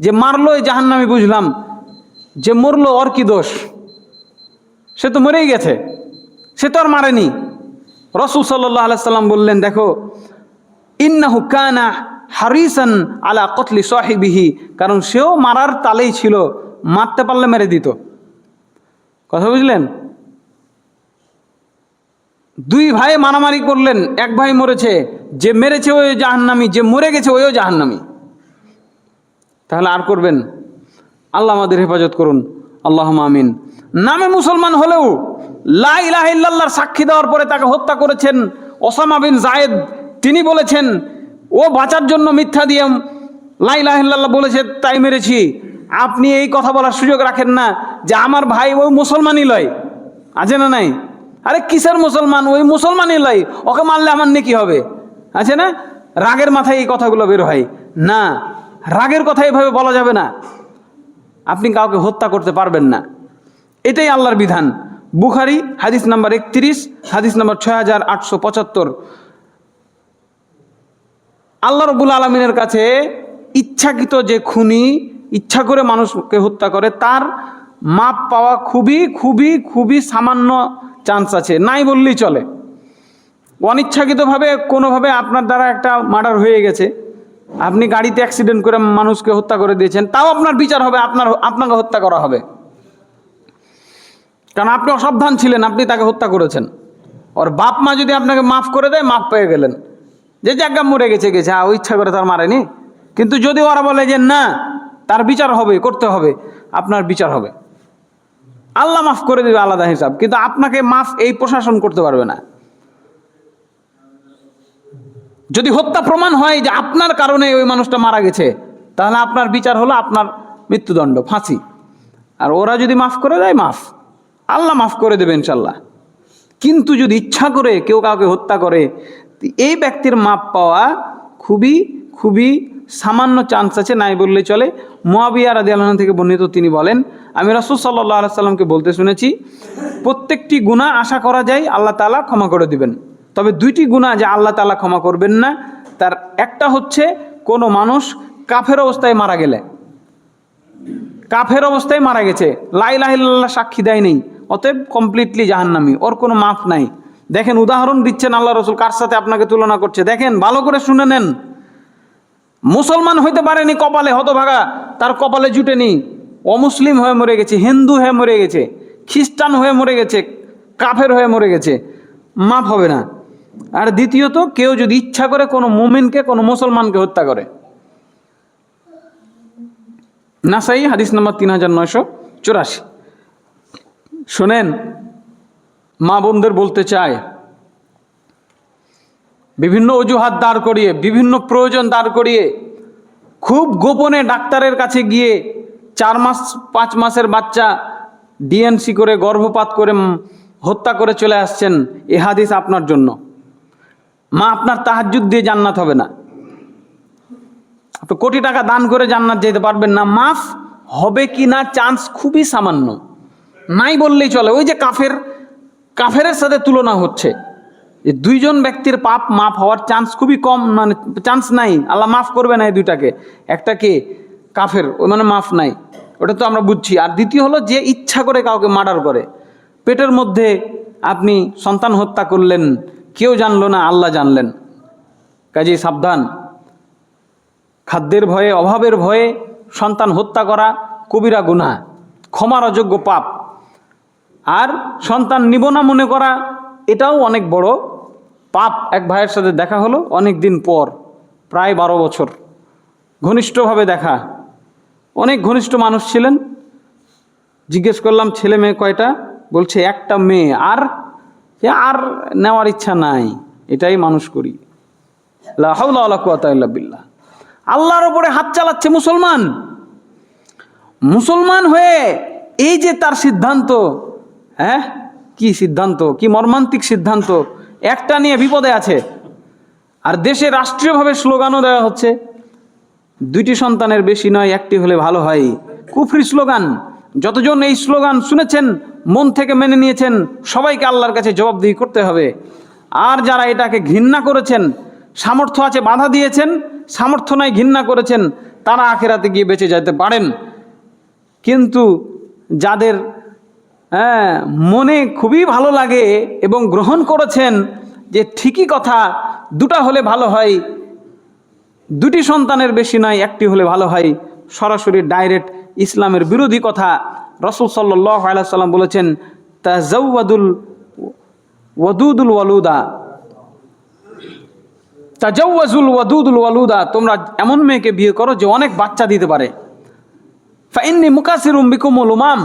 যে মারলোই জাহান্নামী বুঝলাম, যে মরলো ওর কি দোষ? সে তো মরেই গেছে, সে তো আর মারেনি। রাসূল সাল্লাল্লাহু আলাইহি সাল্লাম বললেন, দেখো, ইন্নাহু কানা হারিসান আলা কতলি সাহিবিহি, কারণ সেও মারার তালেই ছিল, মারতে পারলে মেরে দিত। কথা বুঝলেন? দুই ভাই মারামারি করলেন, এক ভাই মরেছে, যে মেরেছে ওই জাহান্নামী, যে মরে গেছে ওইও জাহান্নামী। তাহলে আর করবেন? আল্লাহ আমাদের হেফাজত করুন, আল্লাহুম্মা আমিন। নামে মুসলমান হলেও লা ইলাহা ইল্লাল্লাহর সাক্ষী দেওয়ার পরে তাকে হত্যা করেছেন ওসামা বিন যায়েদ। তিনি বলেছেন, ও বাঁচার জন্য মিথ্যা দিয়ে লা ইলাহা ইল্লাল্লাহ বলেছে তাই মেরেছি। আপনি এই কথা বলার সুযোগ রাখেন না যে আমার ভাই ওই মুসলমানই লয়, আছে না নাই? আরে কিসের মুসলমান? ওই মুসলমানই লয়, ওকে মারলে আমার নেকি হবে? আছে না, রাগের মাথায় এই কথাগুলো বের হয় না। রাগের কথা এভাবে বলা যাবে না। আপনি কাউকে হত্যা করতে পারবেন না, এটাই আল্লাহর বিধান। বুখারী হাদিস নাম্বার 31, হাদিস নাম্বার 6875। আল্লাহ রাব্বুল আলামিনের কাছে ইচ্ছাকৃত যে খুনি ইচ্ছা করে মানুষকে হত্যা করে তার মাপ পাওয়া খুবই খুবই খুবই সামান্য চান্স আছে, নাই বললেই চলে। অনিচ্ছাকৃতভাবে কোনোভাবে আপনার দ্বারা একটা মার্ডার হয়ে গেছে, আপনি গাড়িতে অ্যাক্সিডেন্ট করে মানুষকে হত্যা করে দিয়েছেন, তাও আপনার বিচার হবে, আপনাকে হত্যা করা হবে, কারণ আপনি অসাবধান ছিলেন, আপনি তাকে হত্যা করেছেন। ওর বাপ মা যদি আপনাকে মাফ করে দেয়, মাফ পেয়ে গেলেন, যে জায়গা মরে গেছে গেছে, ও ইচ্ছা করে তার মারেনি। কিন্তু যদি ওরা বলে যে না, তার বিচার হবে, করতে হবে, আপনার বিচার হবে, আল্লাহ মাফ করে দেবে আলাদা হিসাব, কিন্তু আপনাকে মাফ এই প্রশাসন করতে পারবে না। যদি হত্যা প্রমাণ হয় যে আপনার কারণে ওই মানুষটা মারা গেছে, তাহলে আপনার বিচার হলো আপনার মৃত্যুদণ্ড, ফাঁসি। আর ওরা যদি মাফ করে দেয়, মাফ, আল্লাহ মাফ করে দেবে ইনশাল্লাহ। কিন্তু যদি ইচ্ছা করে কেউ কাউকে হত্যা করে, এই ব্যক্তির মাপ পাওয়া খুবই খুবই সামান্য চান্স আছে, নাই বললেই চলে। মুয়াবিয়া রাদিয়াল্লাহু আনহু থেকে বর্ণিত, তিনি বলেন, আমি রাসূল সাল্লাল্লাহু আলাইহি সাল্লামকে বলতে শুনেছি, প্রত্যেকটি গুনাহ আশা করা যায় আল্লাহ তাআলা ক্ষমা করে দিবেন, তবে দুইটি গুনাহ যা আল্লাহ তাআলা ক্ষমা করবেন না। তার একটা হচ্ছে কোনো মানুষ কাফের অবস্থায় মারা গেলে, কাফের অবস্থায় মারা গেছে, লা ইলাহা ইল্লাল্লাহ সাক্ষী দেয় নেই, অতএব কমপ্লিটলি জাহান্নামী, ওর কোনো মাফ নাই। দেখেন উদাহরণ দিচ্ছেন আল্লাহ রসুল, কার সাথে আপনাকে তুলনা করছে দেখেন, ভালো করে শুনে নেন। মুসলমান হইতে পারেনি কপালে, হতভাগা, তার কপালে জুটেনি, অমুসলিম হয়ে মরে গেছে, হিন্দু হয়ে মরে গেছে, খ্রিস্টান হয়ে মরে গেছে, কাফের হয়ে মরে গেছে, মাফ হবে না। আর দ্বিতীয়ত, কেউ যদি ইচ্ছা করে কোনো মুমিনকে, কোনো মুসলমানকে হত্যা করে। নাসাই হাদিস নাম্বার 3984। শোনেন, মা বোনদের বলতে চায়, বিভিন্ন অজুহাত দাঁড় করিয়ে, বিভিন্ন প্রয়োজন দাঁড় করিয়ে, খুব গোপনে ডাক্তারের কাছে গিয়ে 4 মাস 5 মাসের বাচ্চা ডিএনসি করে, গর্ভপাত করে হত্যা করে চলে আসছেন, এ হাদিস আপনার জন্য। মা, আপনার তাহাজ্জুদ দিয়ে জান্নাত হবে না, আপনি কোটি টাকা দান করে জান্নাত যেতে পারবেন না। মাফ হবে কি না চান্স খুবই সামান্য, নাই বললেই চলে। ওই যে কাফেরের সাথে তুলনা হচ্ছে, এই দুইজন ব্যক্তির পাপ মাফ হওয়ার চান্স খুবই কম, মানে চান্স নাই, আল্লাহ মাফ করবে না এই দুইটাকে। একটা কে কাফের, ওই মানে মাফ নাই, ওটা তো আমরা বুঝছি। আর দ্বিতীয় হলো যে ইচ্ছা করে কাউকে মার্ডার করে, পেটের মধ্যে আপনি সন্তান হত্যা করলেন, কেউ জানলো না, আল্লাহ জানলেন, কাজেই সাবধান। খাদ্যের ভয়ে, অভাবের ভয়ে সন্তান হত্যা করা কবিরা গুনাহ, ক্ষমার অযোগ্য পাপ। আর সন্তান নিব না মনে করা, এটাও অনেক বড় পাপ। এক ভাইয়ের সাথে দেখা হলো অনেক দিন পর, প্রায় 12 বছর, ঘনিষ্ঠভাবে দেখা, অনেক ঘনিষ্ঠ মানুষ ছিলেন। জিজ্ঞেস করলাম ছেলে মেয়ে কয়টা, বলছে একটা মেয়ে, আর নেওয়ার ইচ্ছা নাই, এটাই মানুষ করি। লা হাওলা ওয়ালা কুওয়াতা ইল্লা বিল্লাহ। আল্লাহর উপরে হাত চালাচ্ছে মুসলমান হয়ে, এই যে তার সিদ্ধান্ত, হ্যাঁ কি সিদ্ধান্ত, কি মর্মান্তিক সিদ্ধান্ত, একটা নিয়ে বিপদে আছে। আর দেশে রাষ্ট্রীয়ভাবে স্লোগানও দেওয়া হচ্ছে, 2টি সন্তানের বেশি নয়, 1টি হলে ভালো হয়। কুফরি স্লোগান। যতজন এই স্লোগান শুনেছেন, মন থেকে মেনে নিয়েছেন, সবাইকে আল্লাহর কাছে জবাবদিহি করতে হবে। আর যারা এটাকে ঘৃণা করেছেন, সামর্থ্য আছে বাধা দিয়েছেন, সামর্থ্য নাই ঘৃণা করেছেন, তারা আখিরাতে গিয়ে বেঁচে যেতে পারেন। কিন্তু যাদের মনে খুবই ভালো লাগে এবং গ্রহণ করেছেন যে ঠিকই কথা, 2টা হলে ভালো হয়, 2টি সন্তানের বেশি নয়, 1টি হলে ভালো হয়, সরাসরি ডাইরেক্ট ইসলামের বিরোধী কথা। রাসূল সাল্লাল্লাহু আলাইহি ওয়াসাল্লাম বলেছেন, তাজাওয়াদুল ওয়াদুদুল ওয়ালুদা, তাজাওয়াজুল ওয়াদুদুল ওয়ালুদা, তোমরা এমন মেয়েকে বিয়ে করো যে অনেক বাচ্চা দিতে পারে। ফাইন্নী মুকাসিরুম বিকুমুল উমাম,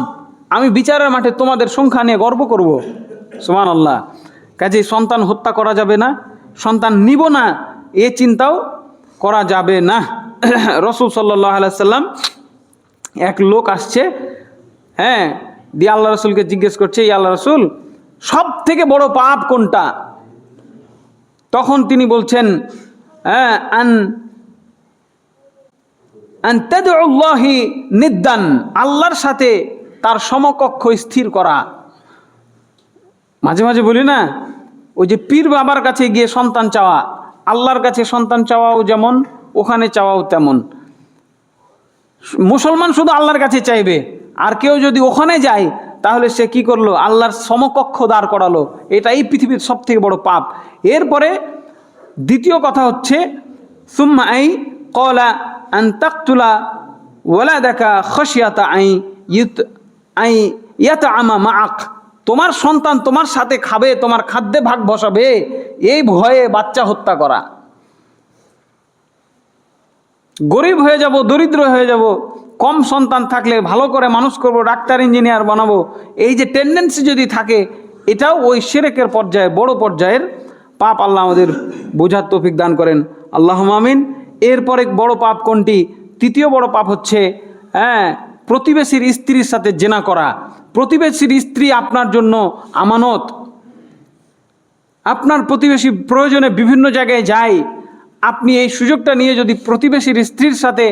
আমি বিচারের মাঠে তোমাদের সংখ্যা নিয়ে গর্ব করব। সুবহানাল্লাহ। কাজেই সন্তান হত্যা করা যাবে না, সন্তান নিব না এ চিন্তাও করা যাবে না। রাসূল সাল্লাল্লাহু আলাইহি ওয়াসাল্লাম, এক লোক আসছে, দিয়ে আল্লাহ রসুলকে জিজ্ঞেস করছে, ইয়া আল্লাহ রসুল, সব থেকে বড় পাপ কোনটা? তখন তিনি বলছেন আন তাদউল্লাহি নিদ্দান, আল্লাহর সাথে তার সমকক্ষ স্থির করা। মাঝে মাঝে বলি না, ওই যে পীর বাবার কাছে গিয়ে সন্তান চাওয়া, আল্লাহর কাছে সন্তান চাওয়াও যেমন, ওখানে চাওয়াও তেমন। মুসলমান শুধু আল্লাহর কাছে চাইবে, আর কেউ যদি ওখানে যায় তাহলে সে কি করলো? আল্লাহর সমকক্ষ দাঁড় করালো। এটাই পৃথিবীর সব থেকে বড় পাপ। এরপরে দ্বিতীয় কথা হচ্ছে সুম্মা আই ক্বালা আন তাকতুলা ওয়ালাদাকা খাশিয়াতা আই ইয়াতআমা মাআক, তোমার সন্তান তোমার সাথে খাবে, তোমার খাদ্যে ভাগ বসাবে, এই ভয়ে বাচ্চা হত্যা করা। গরিব হয়ে যাব, দরিদ্র হয়ে যাব, কম সন্তান থাকলে ভালো করে মানুষ করব, ডাক্তার ইঞ্জিনিয়ার বানাবো, এই যে টেন্ডেন্সি যদি থাকে, এটাও ওই শিরকের পর্যায়ে, বড় পর্যায়ের পাপ। আল্লাহ আমাদের বোঝার তৌফিক দান করেন, আল্লাহুম্মা আমিন। এরপরে বড় পাপ কোনটি? তৃতীয় বড় পাপ হচ্ছে প্রতিবেশীর স্ত্রীর সাথে জেনা করা। প্রতিবেশীর স্ত্রী আপনার জন্য আমানত। আপনার প্রতিবেশী প্রয়োজনে বিভিন্ন জায়গায় যায়, আপনি এই সুযোগটা নিয়ে যদি প্রতিবেশীর স্ত্রীর সাথে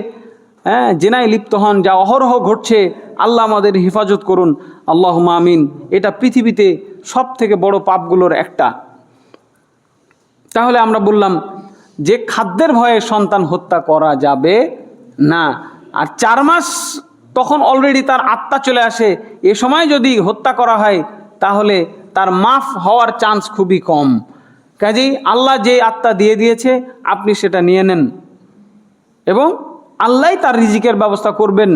জেনায় লিপ্ত হন, যা অহরহ ঘটছে, আল্লাহ আমাদের হেফাজত করুন, আল্লাহুম্মা আমিন। এটা পৃথিবীতে সব থেকে বড় পাপগুলোর একটা। তাহলে আমরা বললাম যে খাদ্যের ভয়ে সন্তান হত্যা করা যাবে না। আর 4 মাস তখন অলরেডি তার আত্মা চলে আসে, এ সময় যদি হত্যা করা হয় তাহলে তার মাফ হওয়ার চান্স খুবই কম। কাজেই আল্লাহ যে আত্মা দিয়ে দিয়েছে আপনি সেটা নিয়ে নেন, এবং আল্লাহই তার রিজিকের ব্যবস্থা করবেন।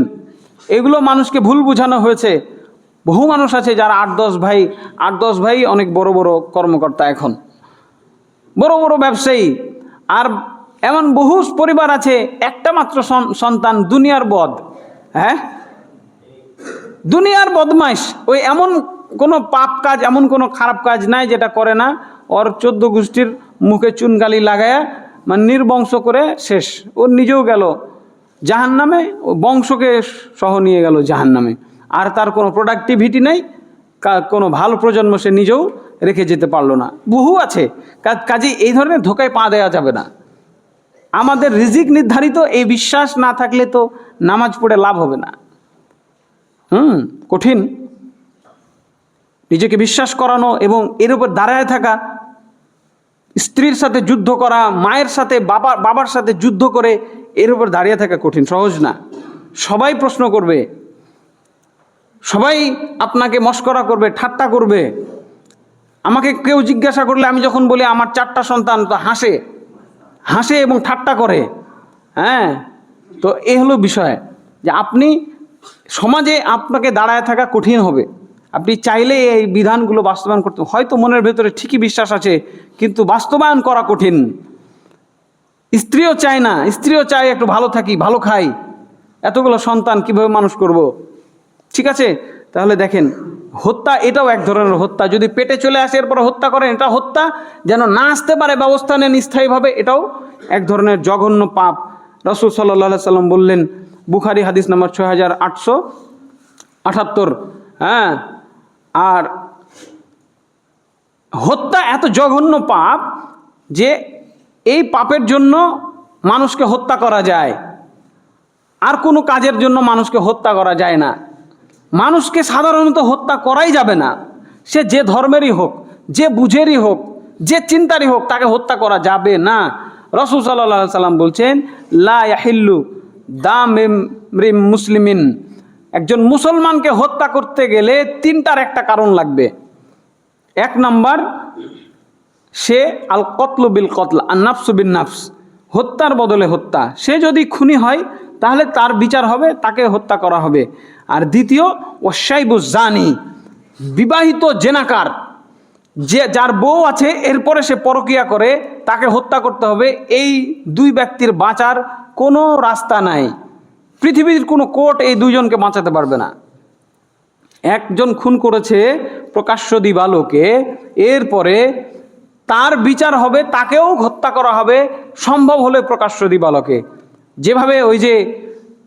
এগুলো মানুষকে ভুল বোঝানো হয়েছে। বহু মানুষ আছে যারা 8-10 ভাই অনেক বড় বড় কর্মকর্তা, এখন বড় বড় ব্যবসায়ী। আর এমন বহু পরিবার আছে একটা মাত্র সন্তান, দুনিয়ার বদ, দুনিয়ার বদমাইশ। ওই এমন কোনো পাপ কাজ, এমন কোনো খারাপ কাজ নাই যেটা করে না। ওর 14 গোষ্ঠীর মুখে চুনগালি লাগায়া মানে নির্বংশ করে শেষ। ও নিজেও গেল জাহান্নামে, ও বংশকে সহ নিয়ে গেল জাহান্নামে। আর তার কোনো প্রোডাক্টিভিটি নেই, কোনো ভালো প্রজন্ম সে নিজেও রেখে যেতে পারলো না। বহু আছে। কাজে এই ধরনের ধোকায় পা দেওয়া যাবে না। আমাদের রিজিক নির্ধারিত, এই বিশ্বাস না থাকলে তো নামাজ পড়ে লাভ হবে না। কঠিন। নিজেকে বিশ্বাস করানো এবং এর উপর দাঁড়ায় থাকা, স্ত্রীর সাথে যুদ্ধ করা, মায়ের সাথে বাবার সাথে যুদ্ধ করে এর উপর দাঁড়িয়ে থাকা কঠিন, সহজ না। সবাই প্রশ্ন করবে, সবাই আপনাকে মস্করা করবে, ঠাট্টা করবে। আমাকে কেউ জিজ্ঞাসা করলে আমি যখন বলি আমার 4টা সন্তান, তো হাসে এবং ঠাট্টা করে। তো এ হলো বিষয় যে আপনি সমাজে আপনাকে দাঁড়ায় থাকা কঠিন হবে। আপনি চাইলে এই বিধানগুলো বাস্তবায়ন করতে, হয়তো মনের ভেতরে ঠিকই বিশ্বাস আছে, কিন্তু বাস্তবায়ন করা কঠিন। স্ত্রীও চায় না, স্ত্রীও চায় একটু ভালো থাকি, ভালো খাই, এতগুলো সন্তান কিভাবে মানুষ করব? ঠিক আছে, তাহলে দেখেন হত্যা এটাও এক ধরনের হত্যা। যদি পেটে চলে আসে এরপর হত্যা করেন, এটা হত্যা। যেন না আসতে পারে ব্যবস্থা নেন স্থায়ীভাবে, এটাও এক ধরনের জঘন্য পাপ। রাসূল সাল্লাল্লাহু আলাইহি সাল্লাম বললেন, বুখারী হাদিস নাম্বার 6878। আর হত্যা এত জঘন্য পাপ যে এই পাপের জন্য মানুষকে হত্যা করা যায়, আর কোনো কাজের জন্য মানুষকে হত্যা করা যায় না। মানুষকে সাধারণত হত্যা করাই যাবে না, সে যে ধর্মেরই হোক, যে বুঝেরই হোক, যে চিন্তারই হোক, তাকে হত্যা করা যাবে না। রাসূল সাল্লাল্লাহু আলাইহি সাল্লাম বলছেন, লা ইয়াহিল্লু দাম মুসলিমিন, একজন মুসলমানকে হত্যা করতে গেলে 3টার একটা কারণ লাগবে। 1 নাম্বার, সে আল কতলু বিল কতল, আর নাফসু বিন নাফস, হত্যার বদলে হত্যা। সে যদি খুনি হয় তাহলে তার বিচার হবে, তাকে হত্যা করা হবে। আর দ্বিতীয়, ওয়াশাইবু জানি, বিবাহিত জেনাকার, যে যার বউ আছে এরপরে সে পরকিয়া করে, তাকে হত্যা করতে হবে। এই 2 ব্যক্তির বাঁচার কোনো রাস্তা নাই। পৃথিবীর কোনো কোর্ট এই 2 জনকে বাঁচাতে পারবে না। একজন খুন করেছে প্রকাশ্য দিবালোকে, এরপরে তার বিচার হবে, তাকেও হত্যা করা হবে, সম্ভব হলে প্রকাশ্য দিবালোকে। যেভাবে ওই যে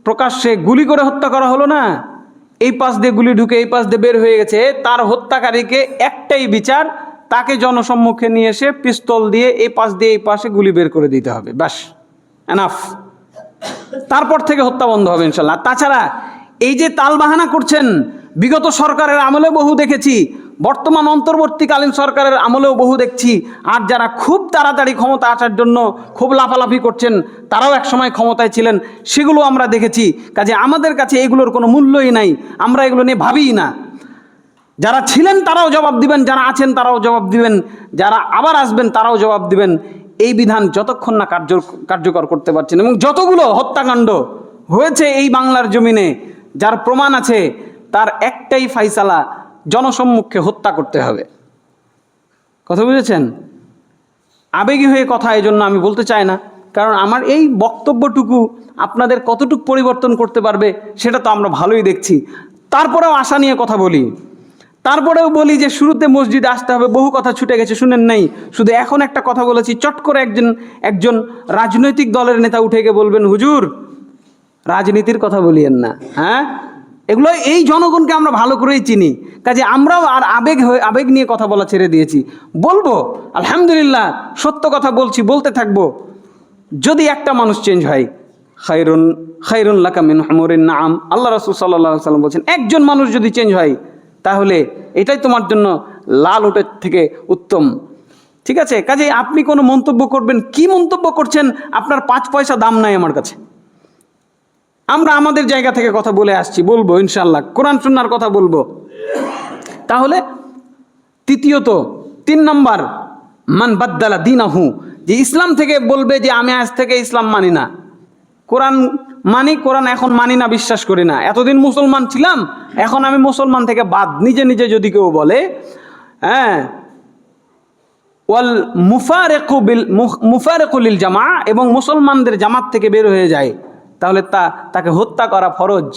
প্রকাশ্যে গুলি করে হত্যা করা হলো না, এই পাশ দিয়ে গুলি ঢুকে এই পাশ দিয়ে বের হয়ে গেছে, তার হত্যাকারীকে একটাই বিচার, তাকে জনসম্মুখে নিয়ে এসে পিস্তল দিয়ে এই পাশ দিয়ে এই পাশে গুলি বের করে দিতে হবে, ব্যাস, এনাফ। তারপর থেকে হত্যা বন্ধ হবে ইনশাল্লাহ। তাছাড়া এই যে তালবাহানা করছেন, বিগত সরকারের আমলে বহু দেখেছি, বর্তমান অন্তর্বর্তীকালীন সরকারের আমলেও বহু দেখছি। আর যারা খুব তাড়াতাড়ি ক্ষমতা আসার জন্য খুব লাফালাফি করছেন, তারাও একসময় ক্ষমতায় ছিলেন, সেগুলো আমরা দেখেছি। কাজে আমাদের কাছে এগুলোর কোনো মূল্যই নাই, আমরা এগুলো নিয়ে ভাবিই না। যারা ছিলেন তারাও জবাব দিবেন, যারা আছেন তারাও জবাব দিবেন, যারা আবার আসবেন তারাও জবাব দিবেন। এই বিধান যতক্ষণ না কার্যকর করতে পারছেন, এবং যতগুলো হত্যাকাণ্ড হয়েছে এই বাংলার জমিনে যার প্রমাণ আছে, তার একটাই ফাইসালা, জনসম্মুখে হত্যা করতে হবে। কথা বুঝেছেন? আবেগী হয়ে কথা এই জন্য আমি বলতে চাই না, কারণ আমার এই বক্তব্যটুকু আপনাদের কতটুকু পরিবর্তন করতে পারবে সেটা তো আমরা ভালোই দেখছি। তারপরেও আশা নিয়ে কথা বলি, তারপরেও বলি যে শুরুতে মসজিদে আসতে হবে, বহু কথা ছুটে গেছে, শুনেন নাই। শুধু এখন একটা কথা বলেছি, চট করে একজন রাজনৈতিক দলের নেতা উঠে গিয়ে বলবেন, হুজুর রাজনীতির কথা বলিয়েন না। হ্যাঁ, এগুলো এই জনগণকে আমরা ভালো করেই চিনি, কাজে আমরাও আর আবেগ নিয়ে কথা বলা ছেড়ে দিয়েছি। বলবো আলহামদুলিল্লাহ, সত্য কথা বলছি, বলতে থাকবো। যদি একটা মানুষ চেঞ্জ হয়, খায়রুন লাকা মিন হুমুরিন নাআম, আল্লাহ রাসূল সাল্লাল্লাহু আলাইহি ওয়াসাল্লাম বলছেন, একজন মানুষ যদি চেঞ্জ হয় তাহলে এটাই তোমার জন্য লাল উটের থেকে উত্তম। ঠিক আছে? কাজে আপনি কোনো মন্তব্য করবেন, কি মন্তব্য করছেন, আপনার 5 পয়সা দাম নাই আমার কাছে। আমরা আমাদের জায়গা থেকে কথা বলে আসছি, বলবো ইনশাআল্লাহ, কোরআন সুন্নাহর কথা বলবো। তাহলে তৃতীয়ত, 3 নম্বর, মান বাদ্দালা দীনাহু, যে ইসলাম থেকে বলবে যে আমি আজ থেকে ইসলাম মানি না, কোরআন মানি, কোরআন এখন মানি না, বিশ্বাস করি না, এতদিন মুসলমান ছিলাম, এখন আমি মুসলমান থেকে বাদ, নিজে নিজে যদি কেউ বলে, হ্যাঁ, ওয়াল মুফারিকু লিল জামা, এবং মুসলমানদের জামাত থেকে বের হয়ে যায়, তাহলে তাকে হত্যা করা ফরজ।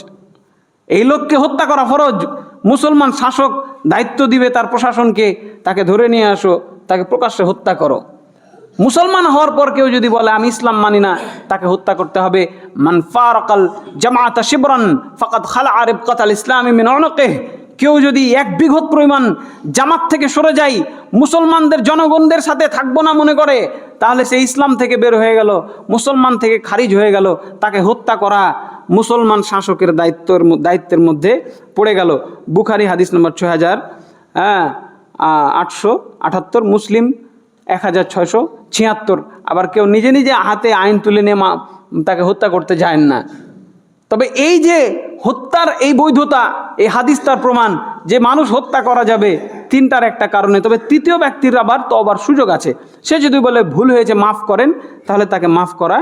এই লোককে হত্যা করা ফরজ। মুসলমান শাসক দায়িত্ব দিবে তার প্রশাসনকে, তাকে ধরে নিয়ে আসো, তাকে প্রকাশ্যে হত্যা করো। মুসলমান হওয়ার পর কেউ যদি বলে আমি ইসলাম মানি না, তাকে হত্যা করতে হবে। মান ফারাকাল জামাআতা শিবরান ফাকাদ খালাআ রিবকাতাল ইসলামি মিন উনুকিহি, কেউ যদি 1 বিঘত পরিমাণ জামাত থেকে সরে যায়, মুসলমানদের জনগণদের সাথে থাকবো না মনে করে, তাহলে সে ইসলাম থেকে বের হয়ে গেল, মুসলমান থেকে খারিজ হয়ে গেল। তাকে হত্যা করা মুসলমান শাসকের দায়িত্বের মধ্যে পড়ে গেল। বুখারী হাদিস নম্বর 6878, মুসলিম 1676। আবার কেউ নিজে নিজে হাতে আইন তুলে নিয়ে তাকে হত্যা করতে যায় না। তবে এই যে হত্যার এই বৈধতা, এই হাদিস তার প্রমাণ যে মানুষ হত্যা করা যাবে 3টার একটা কারণে। তবে তৃতীয় ব্যক্তির আবার তওবার সুযোগ আছে, সে যদি বলে ভুল হয়েছে মাফ করেন, তাহলে তাকে মাফ করা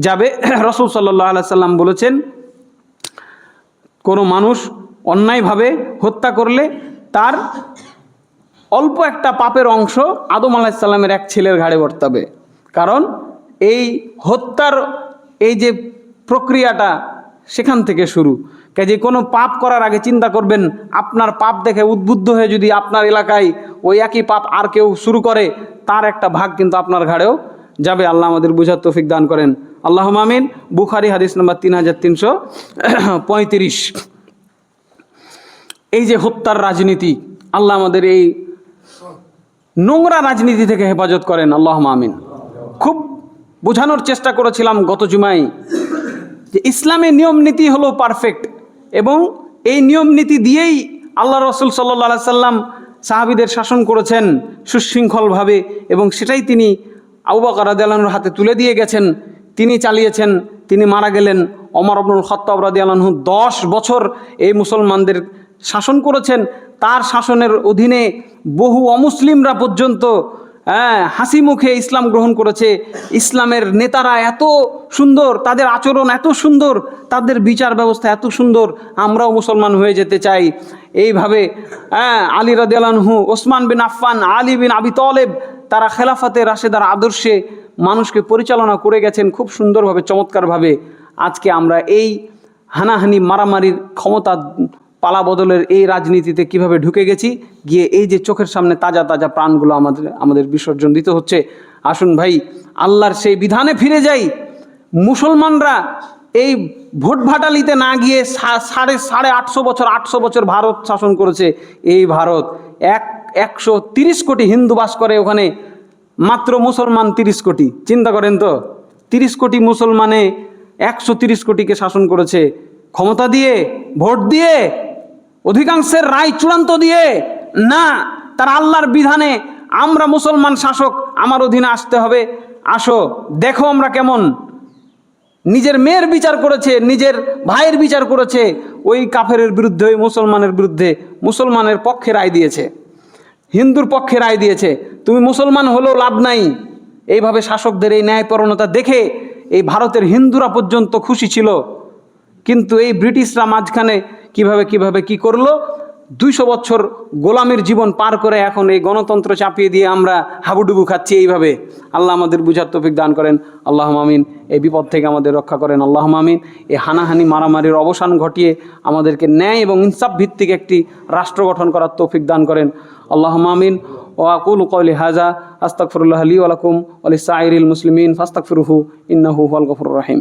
যাবে। রাসূল সাল্লাল্লাহু আলাইহি সাল্লাম বলেছেন, কোনো মানুষ অন্যায়ভাবে হত্যা করলে তার অল্প একটা পাপের অংশ আদম আলাইহিস সালামের এক ছেলের ঘাড়ে বর্তাবে। কারণ এই হত্যার এই যে প্রক্রিয়াটা সেখান থেকে শুরু। কাজে কোনো পাপ করার আগে চিন্তা করবেন, আপনার পাপ দেখে উদ্বুদ্ধ হয়ে যদি আপনার এলাকায় ওই একই পাপ আর কেউ শুরু করে, তার একটা ভাগ কিন্তু আপনার ঘাড়েও যাবে। আল্লাহ আমাদের বুঝার তৌফিক দান করেন, আল্লাহুম্মা আমিন। বুখারী হাদিস নম্বর 3335। এই যে হত্যার রাজনীতি, আল্লাহ আমাদের এই নোংরা রাজনীতি থেকে হেফাজত করেন, আল্লাহুম্মা আমিন। খুব বোঝানোর চেষ্টা করেছিলাম গত জুমায় যে ইসলামের নিয়ম নীতি হলো পারফেক্ট, এবং এই নিয়ম নীতি দিয়েই আল্লাহ রাসূল সাল্লাল্লাহু আলাইহি সাল্লাম সাহাবীদের শাসন করেছেন সুশৃঙ্খলভাবে, এবং সেটাই তিনি আবু বকর রাদিয়াল্লাহু আনহুর হাতে তুলে দিয়ে গেছেন। তিনি চালিয়েছেন, তিনি মারা গেলেন। ওমর ইবনুল খাত্তাব রাদিয়াল্লাহু আনহু 10 বছর এই মুসলমানদের শাসন করেছেন। তার শাসনের অধীনে বহু অমুসলিমরা পর্যন্ত হাসি মুখে ইসলাম গ্রহণ করেছে। ইসলামের নেতারা এত সুন্দর, তাদের আচরণ এত সুন্দর, তাদের বিচার ব্যবস্থা এত সুন্দর, আমরাও মুসলমান হয়ে যেতে চাই। এইভাবে আলী রাদিয়াল্লাহু আনহু, ওসমান বিন আফফান, আলী বিন আবি তালেব, তারা খেলাফতে রাশেদার আদর্শে মানুষকে পরিচালনা করে গেছেন খুব সুন্দরভাবে, চমৎকারভাবে। আজকে আমরা এই হানাহানি, মারামারির, ক্ষমতা পালা বদলের এই রাজনীতিতে কিভাবে ঢুকে গেছি, গিয়ে এই যে চোখের সামনে তাজা তাজা প্রাণগুলো আমাদের বিসর্জন দিতে হচ্ছে। আসুন ভাই, আল্লাহর সেই বিধানে ফিরে যাই। মুসলমানরা এই ভোট ভাটালিতে না গিয়ে 850 বছর ভারত শাসন করেছে। এই ভারত 130 কোটি হিন্দু বাস করে ওখানে, মাত্র মুসলমান 30 কোটি। চিন্তা করেন তো, 30 কোটি মুসলমানে 130 কোটিকে শাসন করেছে, ক্ষমতা দিয়ে, ভোট দিয়ে, অধিকাংশের রায় চূড়ান্ত দিয়ে না, তারা আল্লাহর বিধানে আমরা মুসলমান শাসক, আমার অধীনে আসতে হবে, আসো দেখো আমরা কেমন। নিজের মেয়ের বিচার করেছে, নিজের ভাইয়ের বিচার করেছে, ওই কাফেরের বিরুদ্ধে, ওই মুসলমানের বিরুদ্ধে মুসলমানের পক্ষে রায় দিয়েছে, হিন্দুর পক্ষে রায় দিয়েছে। তুমি মুসলমান হলেও লাভ নাই। এইভাবে শাসকদের এই ন্যায়পরণতা দেখে এই ভারতের হিন্দুরা পর্যন্ত খুশি ছিল। কিন্তু এই ব্রিটিশরা মাঝখানে কিভাবে কি করলো, 200 বছর গোলামের জীবন পার করে এখন এই গণতন্ত্র চাপিয়ে দিয়ে আমরা হাবুডুবু খাচ্ছি এইভাবে। আল্লাহ আমাদের বুঝার তৌফিক দান করেন, আল্লাহুম্মা আমিন। এই বিপদ থেকে আমাদের রক্ষা করেন, আল্লাহুম্মা আমিন। এই হানাহানি মারামারির অবসান ঘটিয়ে আমাদেরকে ন্যায় এবং ইনসাফ ভিত্তিক একটি রাষ্ট্র গঠন করার তৌফিক দান করেন, আল্লাহুম্মা আমিন। ওয়া আকুলু কওলি হাযা আস্তাগফিরুল্লাহ লি ওয়া লাকুম ওয়া লিসাইরিল মুসলিমিন ফাস্তাগফিরুহু ইন্নাহু হুয়াল গফুরুর রহিম।